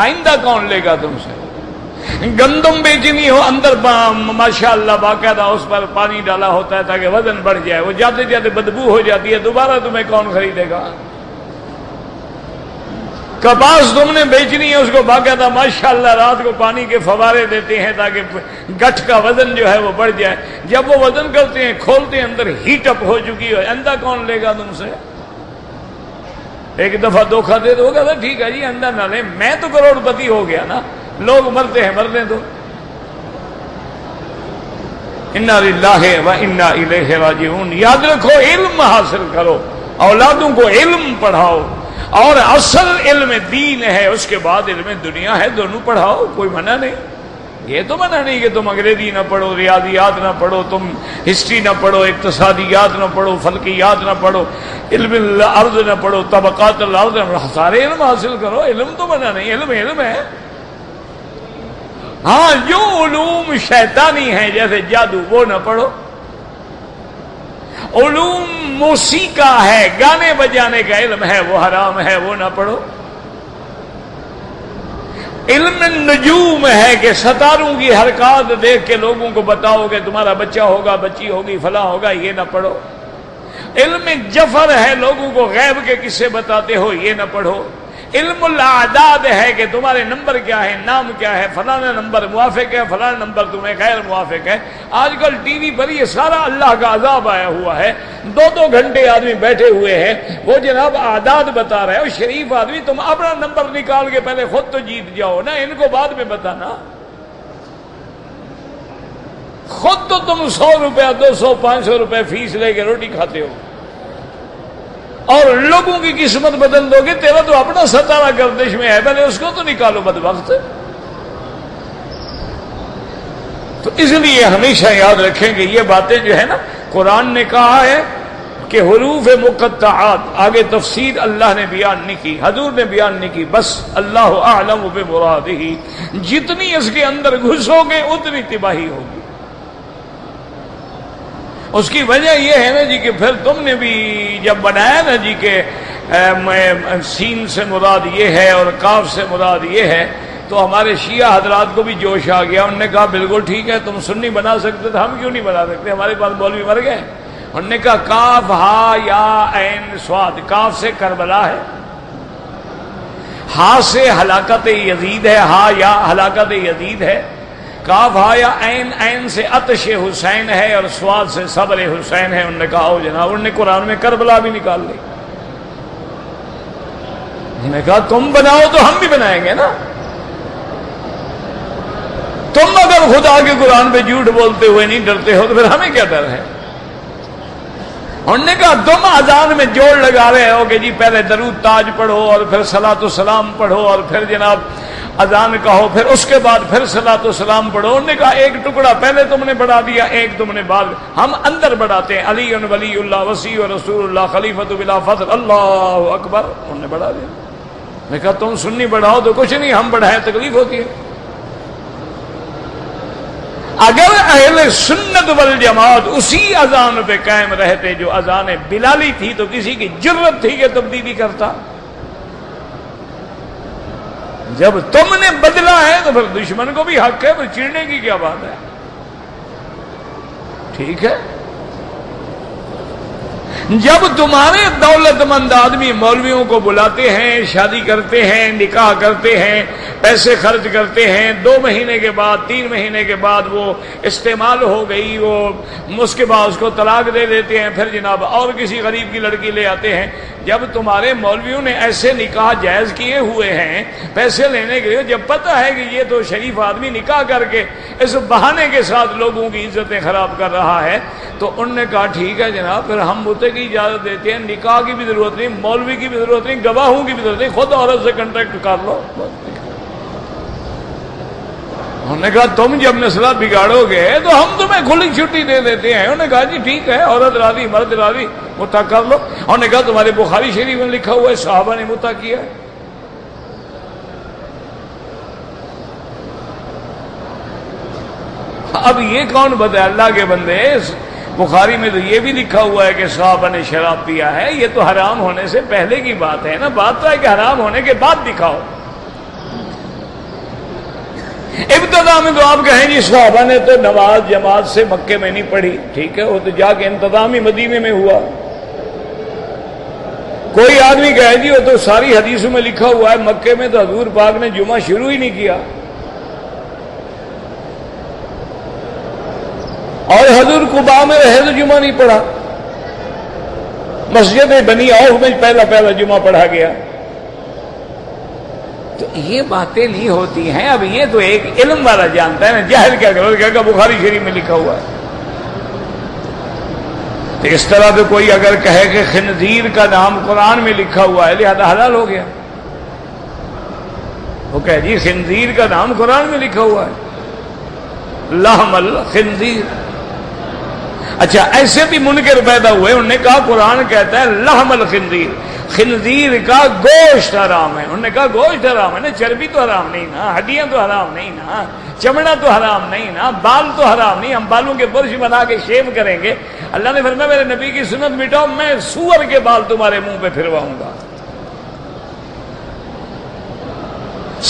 آئندہ کون لے گا تم سے؟ گندم بیچنی ہو، اندر ماشاءاللہ باقاعدہ اس پر پانی ڈالا ہوتا ہے تاکہ وزن بڑھ جائے، وہ جاتے جاتے بدبو ہو جاتی ہے، دوبارہ تمہیں کون خریدے گا؟ کپاس تم نے بیچنی ہے، اس کو باقاعدہ ماشاءاللہ رات کو پانی کے فوارے دیتے ہیں تاکہ گٹھ کا وزن جو ہے وہ بڑھ جائے، جب وہ وزن کرتے ہیں کھولتے ہیں اندر ہیٹ اپ ہو چکی ہے، اندھا کون لے گا تم سے؟ ایک دفعہ دھوکہ دے دو گا ٹھیک ہے جی اندھا نہ لے، میں تو کروڑ پتی ہو گیا نا، لوگ مرتے ہیں مرنے دو۔ انا للہ و انا الیہ راجعون۔ یاد رکھو علم حاصل کرو، اولادوں کو علم پڑھاؤ، اور اصل علم دین ہے، اس کے بعد علم دنیا ہے، دونوں پڑھاؤ، کوئی منع نہیں۔ یہ تو منع نہیں کہ تم انگریزی نہ پڑھو، ریاضیات نہ پڑھو، تم ہسٹری نہ پڑھو، اقتصادیات نہ پڑھو، فلکیات نہ پڑھو، علم الارض نہ پڑھو، طبقات الارض نہ پڑھو، سارے علم حاصل کرو، علم تو منع نہیں، علم علم ہے۔ ہاں جو علوم شیطانی ہیں جیسے جادو وہ نہ پڑھو، علوم موسیقی ہے، گانے بجانے کا علم ہے وہ حرام ہے، وہ نہ پڑھو۔ علم نجوم ہے کہ ستاروں کی حرکات دیکھ کے لوگوں کو بتاؤ کہ تمہارا بچہ ہوگا، بچی ہوگی، فلاں ہوگا، یہ نہ پڑھو۔ علم جفر ہے، لوگوں کو غیب کے قصے بتاتے ہو، یہ نہ پڑھو۔ علم الاعداد ہے کہ تمہارے نمبر کیا ہے، نام کیا ہے، فلانا نمبر موافق ہے، فلانا نمبر تمہیں غیر موافق ہے۔ آج کل ٹی وی پر یہ سارا اللہ کا عذاب آیا ہوا ہے، 2 گھنٹے آدمی بیٹھے ہوئے ہیں، وہ جناب اعداد بتا رہے ہو، شریف آدمی تم اپنا نمبر نکال کے پہلے خود تو جیت جاؤ نا، ان کو بعد میں بتانا۔ خود تو تم 100 روپیہ 200 500 روپے فیس لے کے روٹی کھاتے ہو، اور لوگوں کی قسمت بدل دو گے، تیرا تو اپنا ستارہ گردش میں ہے، پہلے اس کو تو نکالو بدبخت۔ تو اس لیے ہمیشہ یاد رکھیں کہ یہ باتیں جو ہے نا، قرآن نے کہا ہے کہ حروف مقطعات، آگے تفسیر اللہ نے بیان نہیں کی، حضور نے بیان نہیں کی، بس اللہ اعلم بمرادہ، جتنی اس کے اندر گھسو گے اتنی تباہی ہوگی۔ اس کی وجہ یہ ہے نا جی کہ پھر تم نے بھی جب بنایا نا جی کہ سین سے مراد یہ ہے اور کاف سے مراد یہ ہے، تو ہمارے شیعہ حضرات کو بھی جوش آ گیا، انہوں نے کہا بالکل ٹھیک ہے، تم سنی بنا سکتے تو ہم کیوں نہیں بنا سکتے، ہمارے پاس مولوی مر گئے، انہوں نے کہا کاف ہا یا عین صاد، کاف سے کربلا ہے، ہا سے ہلاکت یزید ہے، ہا یا ہلاکت یزید ہے، کاف ہا یا عین، عین سے عطش حسین ہے، اور صاد سے صبر حسین ہے۔ انہوں نے کہا او جناب، انہوں نے قرآن میں کربلا بھی نکال لی۔ انہوں نے کہا تم بناؤ تو ہم بھی بنائیں گے نا، تم اگر خدا کے قرآن پہ جھوٹ بولتے ہوئے نہیں ڈرتے ہو تو پھر ہمیں کیا ڈر ہے؟ انہوں نے کہا تم اذان میں جوڑ لگا رہے ہو کہ جی پہلے درود تاج پڑھو اور پھر صلاۃ و سلام پڑھو اور پھر جناب اذان کہو، پھر اس کے بعد پھر صلاۃ و سلام پڑھو۔ انہوں نے کہا ایک ٹکڑا پہلے تم نے بڑھا دیا، ایک تم نے بعد، ہم اندر بڑھاتے ہیں، علی ولی اللہ وسیع رسول اللہ خلیفۃ بلا فضل اللہ اکبر، انہوں نے بڑھا دیا۔ میں نے کہا تم سنی بڑھاؤ تو کچھ نہیں، ہم بڑھائیں تکلیف ہوتی ہے۔ اگر اہل سنت والجماعت اسی اذان پہ قائم رہتے جو اذان بلالی تھی تو کسی کی جرت تھی کہ تبدیلی کرتا؟ جب تم نے بدلا ہے تو پھر دشمن کو بھی حق ہے، پھر چڑنے کی کیا بات ہے؟ ٹھیک ہے، جب تمہارے دولت مند آدمی مولویوں کو بلاتے ہیں، شادی کرتے ہیں، نکاح کرتے ہیں، پیسے خرچ کرتے ہیں، 2 مہینے کے بعد 3 مہینے کے بعد وہ استعمال ہو گئی، وہ اس کے بعد اس کو طلاق دے دیتے ہیں، پھر جناب اور کسی غریب کی لڑکی لے آتے ہیں۔ جب تمہارے مولویوں نے ایسے نکاح جائز کیے ہوئے ہیں پیسے لینے کے لیے، جب پتہ ہے کہ یہ تو شریف آدمی نکاح کر کے اس بہانے کے ساتھ لوگوں کی عزتیں خراب کر رہا ہے، تو انہوں نے کہا ٹھیک ہے جناب، پھر ہم متے کی اجازت دیتے ہیں، نکاح کی بھی ضرورت نہیں، مولوی کی بھی ضرورت نہیں، گواہوں کی بھی ضرورت نہیں، خود عورت سے کنٹریکٹ کر لو۔ انہوں نے کہا تم جب مسئلہ بگاڑو گے تو ہم تمہیں کھلی چھٹی دے دیتے ہیں۔ انہوں نے کہا جی ٹھیک ہے، عورت راضی مرد راضی، متا کر لو۔ انہوں نے کہا تمہارے بخاری شریف میں لکھا ہوا ہے صحابہ نے متا کیا ہے۔ اب یہ کون بتا؟ اللہ کے بندے، بخاری میں تو یہ بھی لکھا ہوا ہے کہ صحابہ نے شراب پیا ہے، یہ تو حرام ہونے سے پہلے کی بات ہے نا، بات تو ہے کہ حرام ہونے کے بعد دکھاؤ۔ ابتدا میں تو آپ کہیں جی صحابہ نے تو نماز جماعت سے مکے میں نہیں پڑھی، ٹھیک ہے، وہ تو جا کے انتظامی مدینے میں ہوا۔ کوئی آدمی کہے جی وہ تو ساری حدیثوں میں لکھا ہوا ہے مکے میں تو حضور پاک نے جمعہ شروع ہی نہیں کیا، اور حضور قباء میں رہے تو جمعہ نہیں پڑھا، مسجد بنی عوف میں پہلا جمعہ پڑھا گیا۔ تو یہ باتیں نہیں ہوتی ہیں۔ اب یہ تو ایک علم والا جانتا ہے نا، جاہل کیا کرو، کیا کہ بخاری شریف میں لکھا ہوا ہے۔ تو اس طرح تو کوئی اگر کہے کہ خنزیر کا نام قرآن میں لکھا ہوا ہے لہذا حلال ہو گیا، وہ کہے جی خنزیر کا نام قرآن میں لکھا ہوا ہے، لحم الخنزیر۔ اچھا ایسے بھی منکر پیدا ہوئے، انہوں نے کہا قرآن کہتا ہے لحم الخنزیر، خنزیر کا گوشت حرام ہے۔ انہوں نے کہا گوشت حرام ہے نا، چربی تو حرام نہیں نا، ہڈیاں تو حرام نہیں نا، چمڑا تو حرام نہیں نا، بال تو حرام نہیں، ہم بالوں کے برش بنا کے شیو کریں گے۔ اللہ نے فرمایا میرے نبی کی سنت مٹاؤ، میں سور کے بال تمہارے منہ پہ پھرواؤں گا۔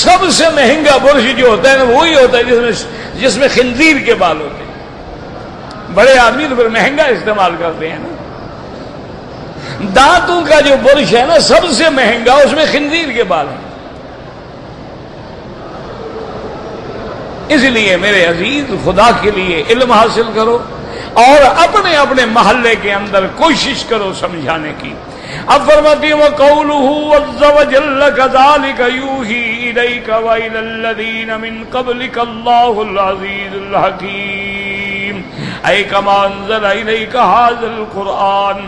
سب سے مہنگا برش جو ہوتا ہے نا وہی ہوتا ہے جس میں خنزیر کے بال ہوتے ہیں۔ بڑے آدمی تو پھر مہنگا استعمال کرتے ہیں نا۔ دانتوں کا جو برش ہے نا سب سے مہنگا، اس میں خنزیر کے بال ہیں۔ اس لیے میرے عزیز خدا کے لیے علم حاصل کرو اور اپنے اپنے محلے کے اندر کوشش کرو سمجھانے کی۔ اب فرماتی ہوں وَقَوْلُهُ عَزَّ وَجَلَّ كَذَلِكَ يُوحِي إِلَيْكَ وَإِلَى الَّذِينَ مِن قَبْلِكَ اللَّهُ الْعَزِيزُ الْحَكِيمُ اے کما انزل الیک ھذا القرآن،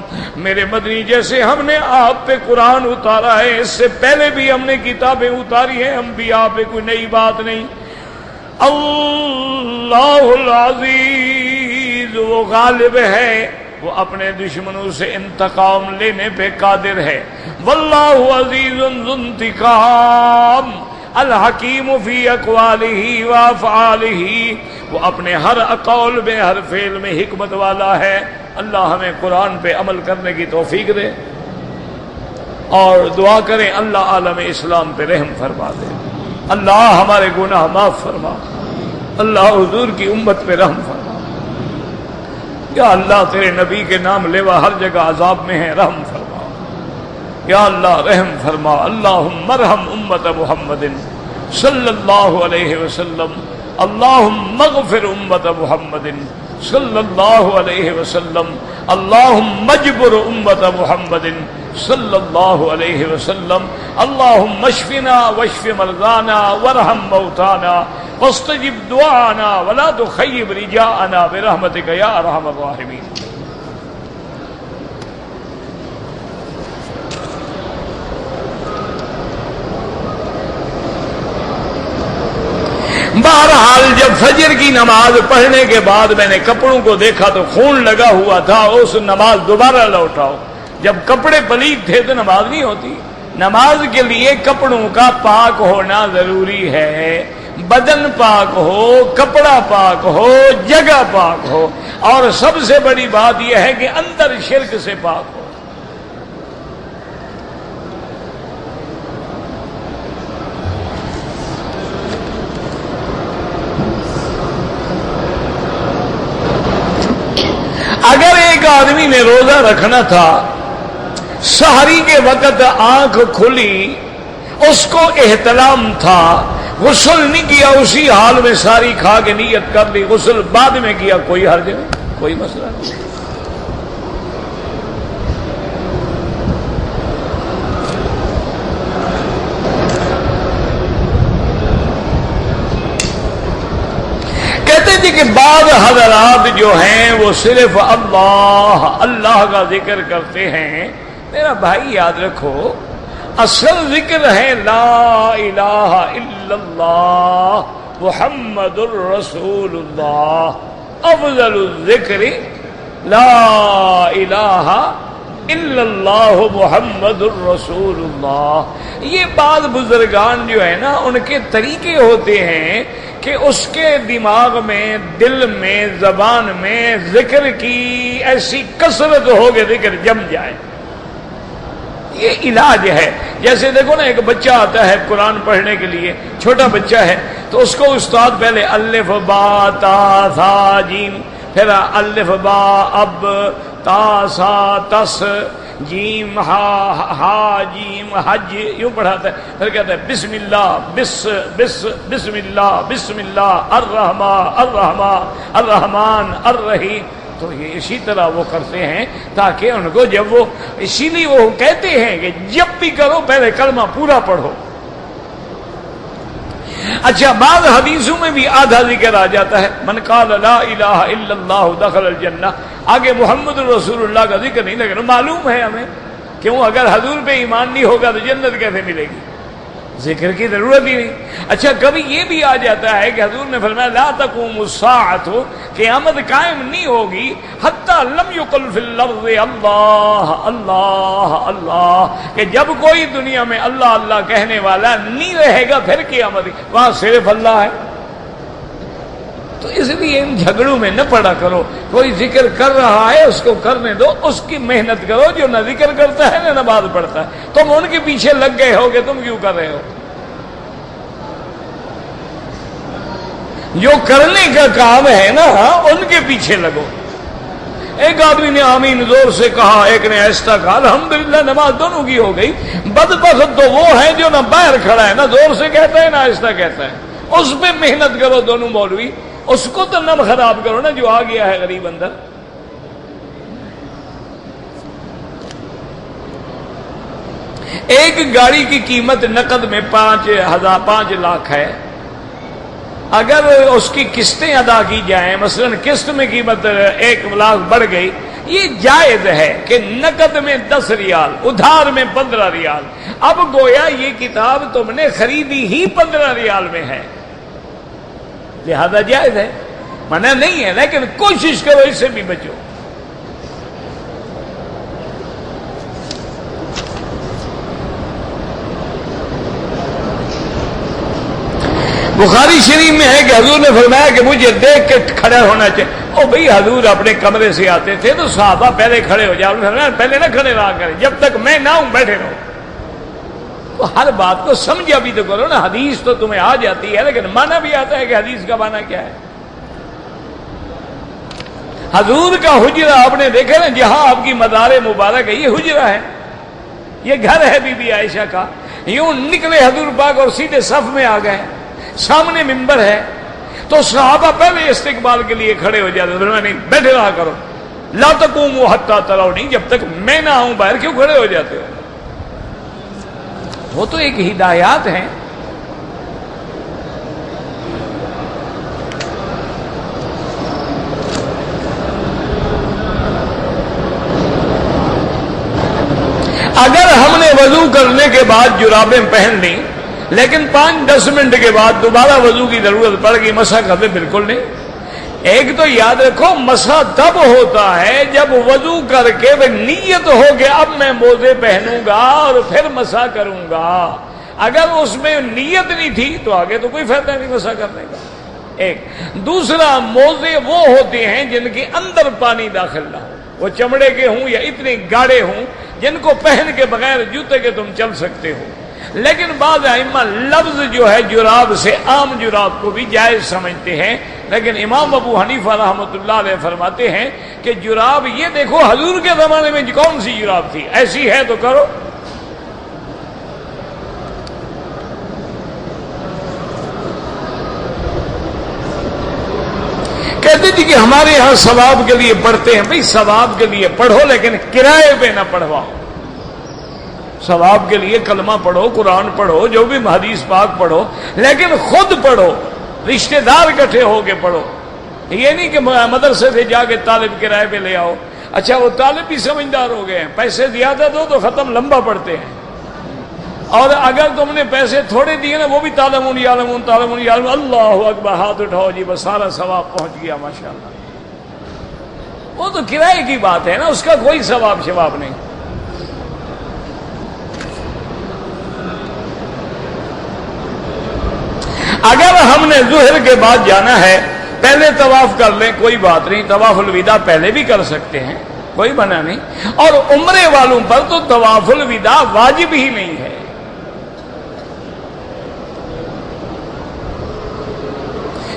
میرے مدنی جیسے ہم نے آپ پہ قرآن اتارا ہے اس سے پہلے بھی ہم نے کتابیں اتاری ہیں، انبیاء پہ کوئی نئی بات نہیں۔ اللہ العزیز، وہ غالب ہے، وہ اپنے دشمنوں سے انتقام لینے پہ قادر ہے۔ واللہ عزیز ذو انتقام، الحکیم فی اقوالہ وافعالہ، وہ اپنے ہر اقول میں ہر فعل میں حکمت والا ہے۔ اللہ ہمیں قرآن پہ عمل کرنے کی توفیق دے، اور دعا کریں اللہ عالم اسلام پہ رحم فرما دے، اللہ ہمارے گناہ معاف فرما، اللہ حضور کی امت پہ رحم فرما۔ یا اللہ تیرے نبی کے نام لیوا ہر جگہ عذاب میں ہے، رحم فرما، یا اللہ رحم فرما، اللہم ارحم امت محمد صلی اللہ علیہ وسلم، اللہم اغفر امت محمد صلی اللہ علیہ وسلم، اللہم اجبر امت محمد صلی اللہ علیہ وسلم، اللہم اشفنا واشف مرضانا وارحم موتانا واستجب دعانا ولا تخيب رجاءنا برحمتك یا ارحم الراحمین۔ بہرحال جب فجر کی نماز پڑھنے کے بعد میں نے کپڑوں کو دیکھا تو خون لگا ہوا تھا، اس نماز دوبارہ لوٹاؤ۔ جب کپڑے پلید تھے تو نماز نہیں ہوتی۔ نماز کے لیے کپڑوں کا پاک ہونا ضروری ہے، بدن پاک ہو، کپڑا پاک ہو، جگہ پاک ہو، اور سب سے بڑی بات یہ ہے کہ اندر شرک سے پاک ہو۔ اگر ایک آدمی نے روزہ رکھنا تھا، سحری کے وقت آنکھ کھلی، اس کو احتلام تھا، غسل نہیں کیا، اسی حال میں ساری کھا کے نیت کر لی، غسل بعد میں کیا، کوئی حرج نہیں، کوئی مسئلہ نہیں۔ کہتے تھے کہ بعض حضرات جو ہیں وہ صرف اللہ اللہ کا ذکر کرتے ہیں۔ میرا بھائی یاد رکھو، اصل ذکر ہے لا الہ الا اللہ محمد الرسول اللہ، افضل الذکر لا الہ الا اللہ محمد الرسول اللہ۔ یہ بعض بزرگان جو ہے نا، ان کے طریقے ہوتے ہیں کہ اس کے دماغ میں، دل میں، زبان میں ذکر کی ایسی کثرت ہو کہ ذکر جم جائے۔ یہ علاج ہے۔ جیسے دیکھو نا، ایک بچہ آتا ہے قرآن پڑھنے کے لیے، چھوٹا بچہ ہے، تو اس کو استاد پہلے الف با تا ثا جیم، پھر الف با اب تا سا تس جیم ہا جیم حج، یوں پڑھاتا ہے، پھر کہتا ہے بسم اللہ بسم اللہ بسم اللہ الرحمن الرحیم۔ تو یہ اسی طرح وہ کرتے ہیں تاکہ ان کو جب وہ، اسی لیے وہ کہتے ہیں کہ جب بھی کرو پہلے کلمہ پورا پڑھو۔ اچھا، بعض حدیثوں میں بھی آدھا ذکر آ جاتا ہے، من قال لا الہ الا اللہ دخل الجنہ، آگے محمد رسول اللہ کا ذکر نہیں، لیکن معلوم ہے ہمیں، کیوں؟ اگر حضور پہ ایمان نہیں ہوگا تو جنت کیسے ملے گی؟ ذکر کی ضرورت ہی نہیں۔ اچھا، کبھی یہ بھی آ جاتا ہے کہ حضور نے فرمایا لا تقوم الساعۃ، قیامت قائم نہیں ہوگی حتی لم یقل فی اللفظ اللہ اللہ اللہ، کہ جب کوئی دنیا میں اللہ اللہ کہنے والا نہیں رہے گا پھر قیامت، وہاں صرف اللہ ہے۔ تو اس لیے ان جھگڑوں میں نہ پڑا کرو، کوئی ذکر کر رہا ہے اس کو کرنے دو، اس کی محنت کرو، جو نہ ذکر کرتا ہے نہ نماز پڑھتا ہے، تم ان کے پیچھے لگ گئے ہو کہ تم کیوں کر رہے ہو؟ جو کرنے کا کام ہے نا ان کے پیچھے لگو۔ ایک آدمی نے آمین زور سے کہا، ایک نے ایسا کہا، الحمدللہ نماز دونوں کی ہو گئی۔ بدبخت تو وہ ہے جو نہ باہر کھڑا ہے، نہ زور سے کہتا ہے نہ ایسا کہتا ہے، اس پہ محنت کرو دونوں مولوی، اس کو تو نہ خراب کرو نا جو آ گیا ہے غریب اندر۔ ایک گاڑی کی قیمت نقد میں 5 لاکھ ہے، اگر اس کی قسطیں ادا کی جائیں، مثلا قسط میں قیمت 1 لاکھ بڑھ گئی، یہ جائز ہے کہ نقد میں 10 ریال، ادھار میں 15 ریال۔ اب گویا یہ کتاب تم نے خریدی ہی 15 ریال میں ہے، لہذا جائز ہے، منع نہیں ہے، لیکن کوشش کرو اس سے بھی بچو۔ بخاری شریف میں ہے کہ حضور نے فرمایا کہ مجھے دیکھ کے کھڑا ہونا چاہیے۔ او بھئی، حضور اپنے کمرے سے آتے تھے تو صحابہ پہلے کھڑے ہو جاؤ، پہلے نہ کھڑے رہا کریں، جب تک میں نہ ہوں بیٹھے رہو۔ تو ہر بات کو سمجھا بھی تو کرو نا، حدیث تو تمہیں آ جاتی ہے لیکن معنی بھی آتا ہے کہ حدیث کا معنی کیا ہے۔ حضور کا حجرہ آپ نے دیکھا نا، جہاں آپ کی مدار مبارک ہے، یہ حجرہ ہے، یہ گھر ہے بی بی عائشہ کا. یوں نکلے حضور پاک اور سیدھے صف میں آ گئے، سامنے منبر ہے. تو صحابہ پہلے استقبال کے لیے کھڑے ہو جاتے، نہیں بیٹھے رہا کرو، لا تقوموا حتی ترونی، جب تک میں نہ آؤں باہر کیوں کھڑے ہو جاتے ہو؟ وہ تو ایک ہدایات ہیں. اگر ہم نے وضو کرنے کے بعد جرابیں پہن لی، لیکن 5-10 منٹ کے بعد دوبارہ وضو کی ضرورت پڑ گئی، مسح کر دے؟ بالکل نہیں. ایک تو یاد رکھو، مسح تب ہوتا ہے جب وضو کر کے وہ نیت ہو کہ اب میں موزے پہنوں گا اور پھر مسح کروں گا. اگر اس میں نیت نہیں تھی تو آگے تو کوئی فائدہ نہیں مسح کرنے کا. ایک دوسرا، موزے وہ ہوتے ہیں جن کے اندر پانی داخل نہ ہو، وہ چمڑے کے ہوں یا اتنے گاڑے ہوں جن کو پہن کے بغیر جوتے کے تم چل سکتے ہو. لیکن بعض ائمہ لفظ جو ہے جراب سے عام جراب کو بھی جائز سمجھتے ہیں، لیکن امام ابو حنیفہ رحمۃ اللہ علیہ فرماتے ہیں کہ جراب یہ دیکھو حضور کے زمانے میں کون سی جراب تھی، ایسی ہے تو کرو. کہتے تھے کہ ہمارے ہاں ثواب کے لیے پڑھتے ہیں. بھئی ثواب کے لیے پڑھو لیکن کرائے پہ نہ پڑھواؤ. ثواب کے لیے کلمہ پڑھو، قرآن پڑھو، جو بھی حدیث پاک پڑھو، لیکن خود پڑھو، رشتہ دار اکٹھے ہو کے پڑھو. یہ نہیں کہ مدرسے سے جا کے طالب کرائے پہ لے آؤ. اچھا وہ طالب بھی سمجھدار ہو گئے ہیں، پیسے زیادہ دو تو ختم لمبا پڑھتے ہیں، اور اگر تم نے پیسے تھوڑے دیے نا، وہ بھی تعلمون یعلمون تعلمون یعلمون، اللہ اکبر، ہاتھ اٹھاؤ جی، بس سارا ثواب پہنچ گیا ماشاءاللہ. وہ تو کرائے کی بات ہے نا، اس کا کوئی ثواب شواب نہیں. اگر ہم نے ظہر کے بعد جانا ہے، پہلے طواف کر لیں، کوئی بات نہیں، طواف الوداع پہلے بھی کر سکتے ہیں، کوئی منع نہیں. اور عمرے والوں پر تو طواف الوداع واجب ہی نہیں ہے.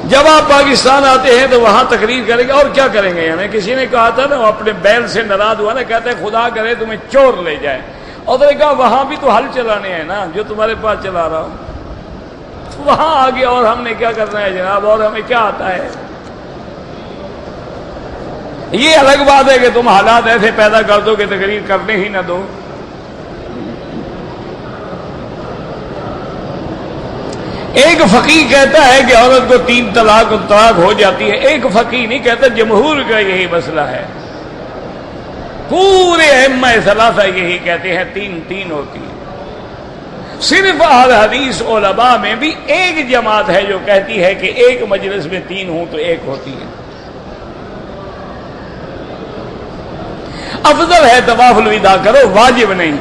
جب آپ پاکستان آتے ہیں تو وہاں تقریر کریں گے، اور کیا کریں گے؟ ہمیں کسی نے کہا تھا نا، وہ اپنے بیل سے ناراض ہوا نا، کہتے ہیں خدا کرے تمہیں چور لے جائے. اور تو نے کہا وہاں بھی تو ہل چلانے ہیں نا، جو تمہارے پاس چلا رہا ہوں. وہاں آگے اور ہم نے کیا کرنا ہے جناب، اور ہمیں کیا آتا ہے؟ یہ الگ بات ہے کہ تم حالات ایسے پیدا کر دو کہ تقریر کرنے ہی نہ دو. ایک فقیہ کہتا ہے کہ عورت کو 3 طلاق ہو جاتی ہے. ایک فقیہ نہیں کہتا، جمہور کا یہی مسئلہ ہے. پورے ائمہ ثلاثہ یہی کہتے ہیں 3 ہوتی ہے. صرف اہل حدیث علماء میں بھی ایک جماعت ہے جو کہتی ہے کہ ایک مجلس میں 3 ہوں تو 1 ہوتی ہے. افضل ہے طواف الوداع کرو، واجب نہیں.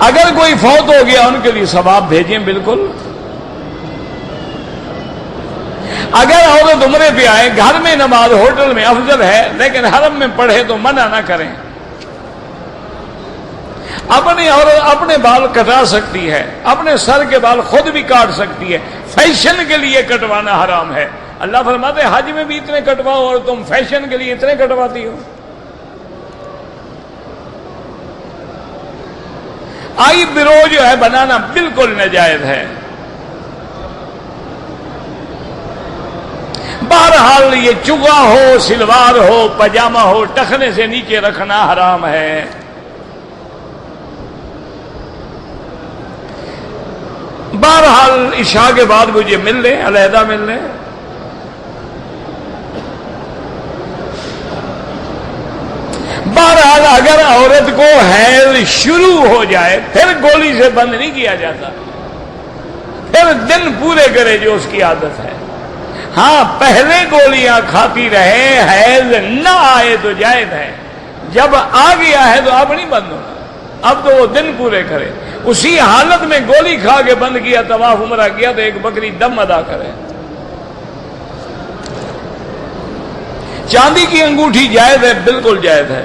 اگر کوئی فوت ہو گیا ان کے لیے ثواب بھیجیں بالکل. اگر عورت عمرے پہ آئے، گھر میں نماز ہوٹل میں افضل ہے، لیکن حرم میں پڑھے تو منع نہ کریں. اپنی عورت اپنے بال کٹا سکتی ہے، اپنے سر کے بال خود بھی کاٹ سکتی ہے، فیشن کے لیے کٹوانا حرام ہے. اللہ فرماتے ہیں حج میں بھی اتنے کٹواؤ اور تم فیشن کے لیے اتنے کٹواتی ہو. آئی برو جو ہے بنانا بالکل ناجائز ہے. بہرحال یہ چگا ہو، سلوار ہو، پاجامہ ہو، ٹخنے سے نیچے رکھنا حرام ہے. بہرحال عشاء کے بعد مجھے مل لیں، علیحدہ مل لیں. بہرحال اگر عورت کو حیض شروع ہو جائے پھر گولی سے بند نہیں کیا جاتا، پھر دن پورے کرے جو اس کی عادت ہے. ہاں پہلے گولیاں کھاتی رہے، حیض نہ آئے تو جائز ہے. جب آ گیا ہے تو اب نہیں بند ہونا، اب تو وہ دن پورے کرے. اسی حالت میں گولی کھا کے بند کیا، طواف عمرہ کیا تو 1 بکری دم ادا کرے. چاندی کی انگوٹھی جائز ہے، بالکل جائز ہے.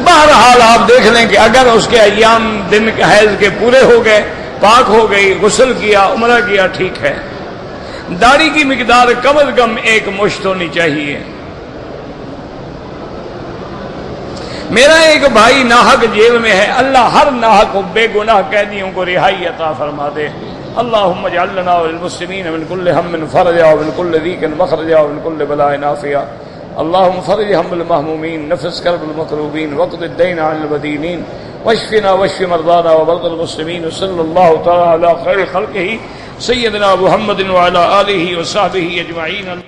بہرحال آپ دیکھ لیں کہ اگر اس کے ایام دن حیض کے پورے ہو گئے پاک ہو گئی، غسل کیا، عمرہ کیا، ٹھیک ہے، داڑھی کی مقدار کم از کم 1 مشت ہونی چاہیے۔ میرا ایک بھائی ناحق جیل میں ہے، اللہ ہر ناحق و بے گناہ قیدیوں کو رہائی عطا فرما دے۔ اللہم اجعل لنا وللمسلمین من کل ہم فرجا ومن کل ضیق مخرجا ومن کل بلاء نافعا۔ اللہم فرج ہم المہمومین، نفس کرب المکروبین، وقض الدین عن المدینین، واشفنا واشف مرضانا ومرضى المسلمین، صلی اللہ تعالی علی خیر خلقہ سیدنا محمد وعلی آلہ وصحبہ اجمعین۔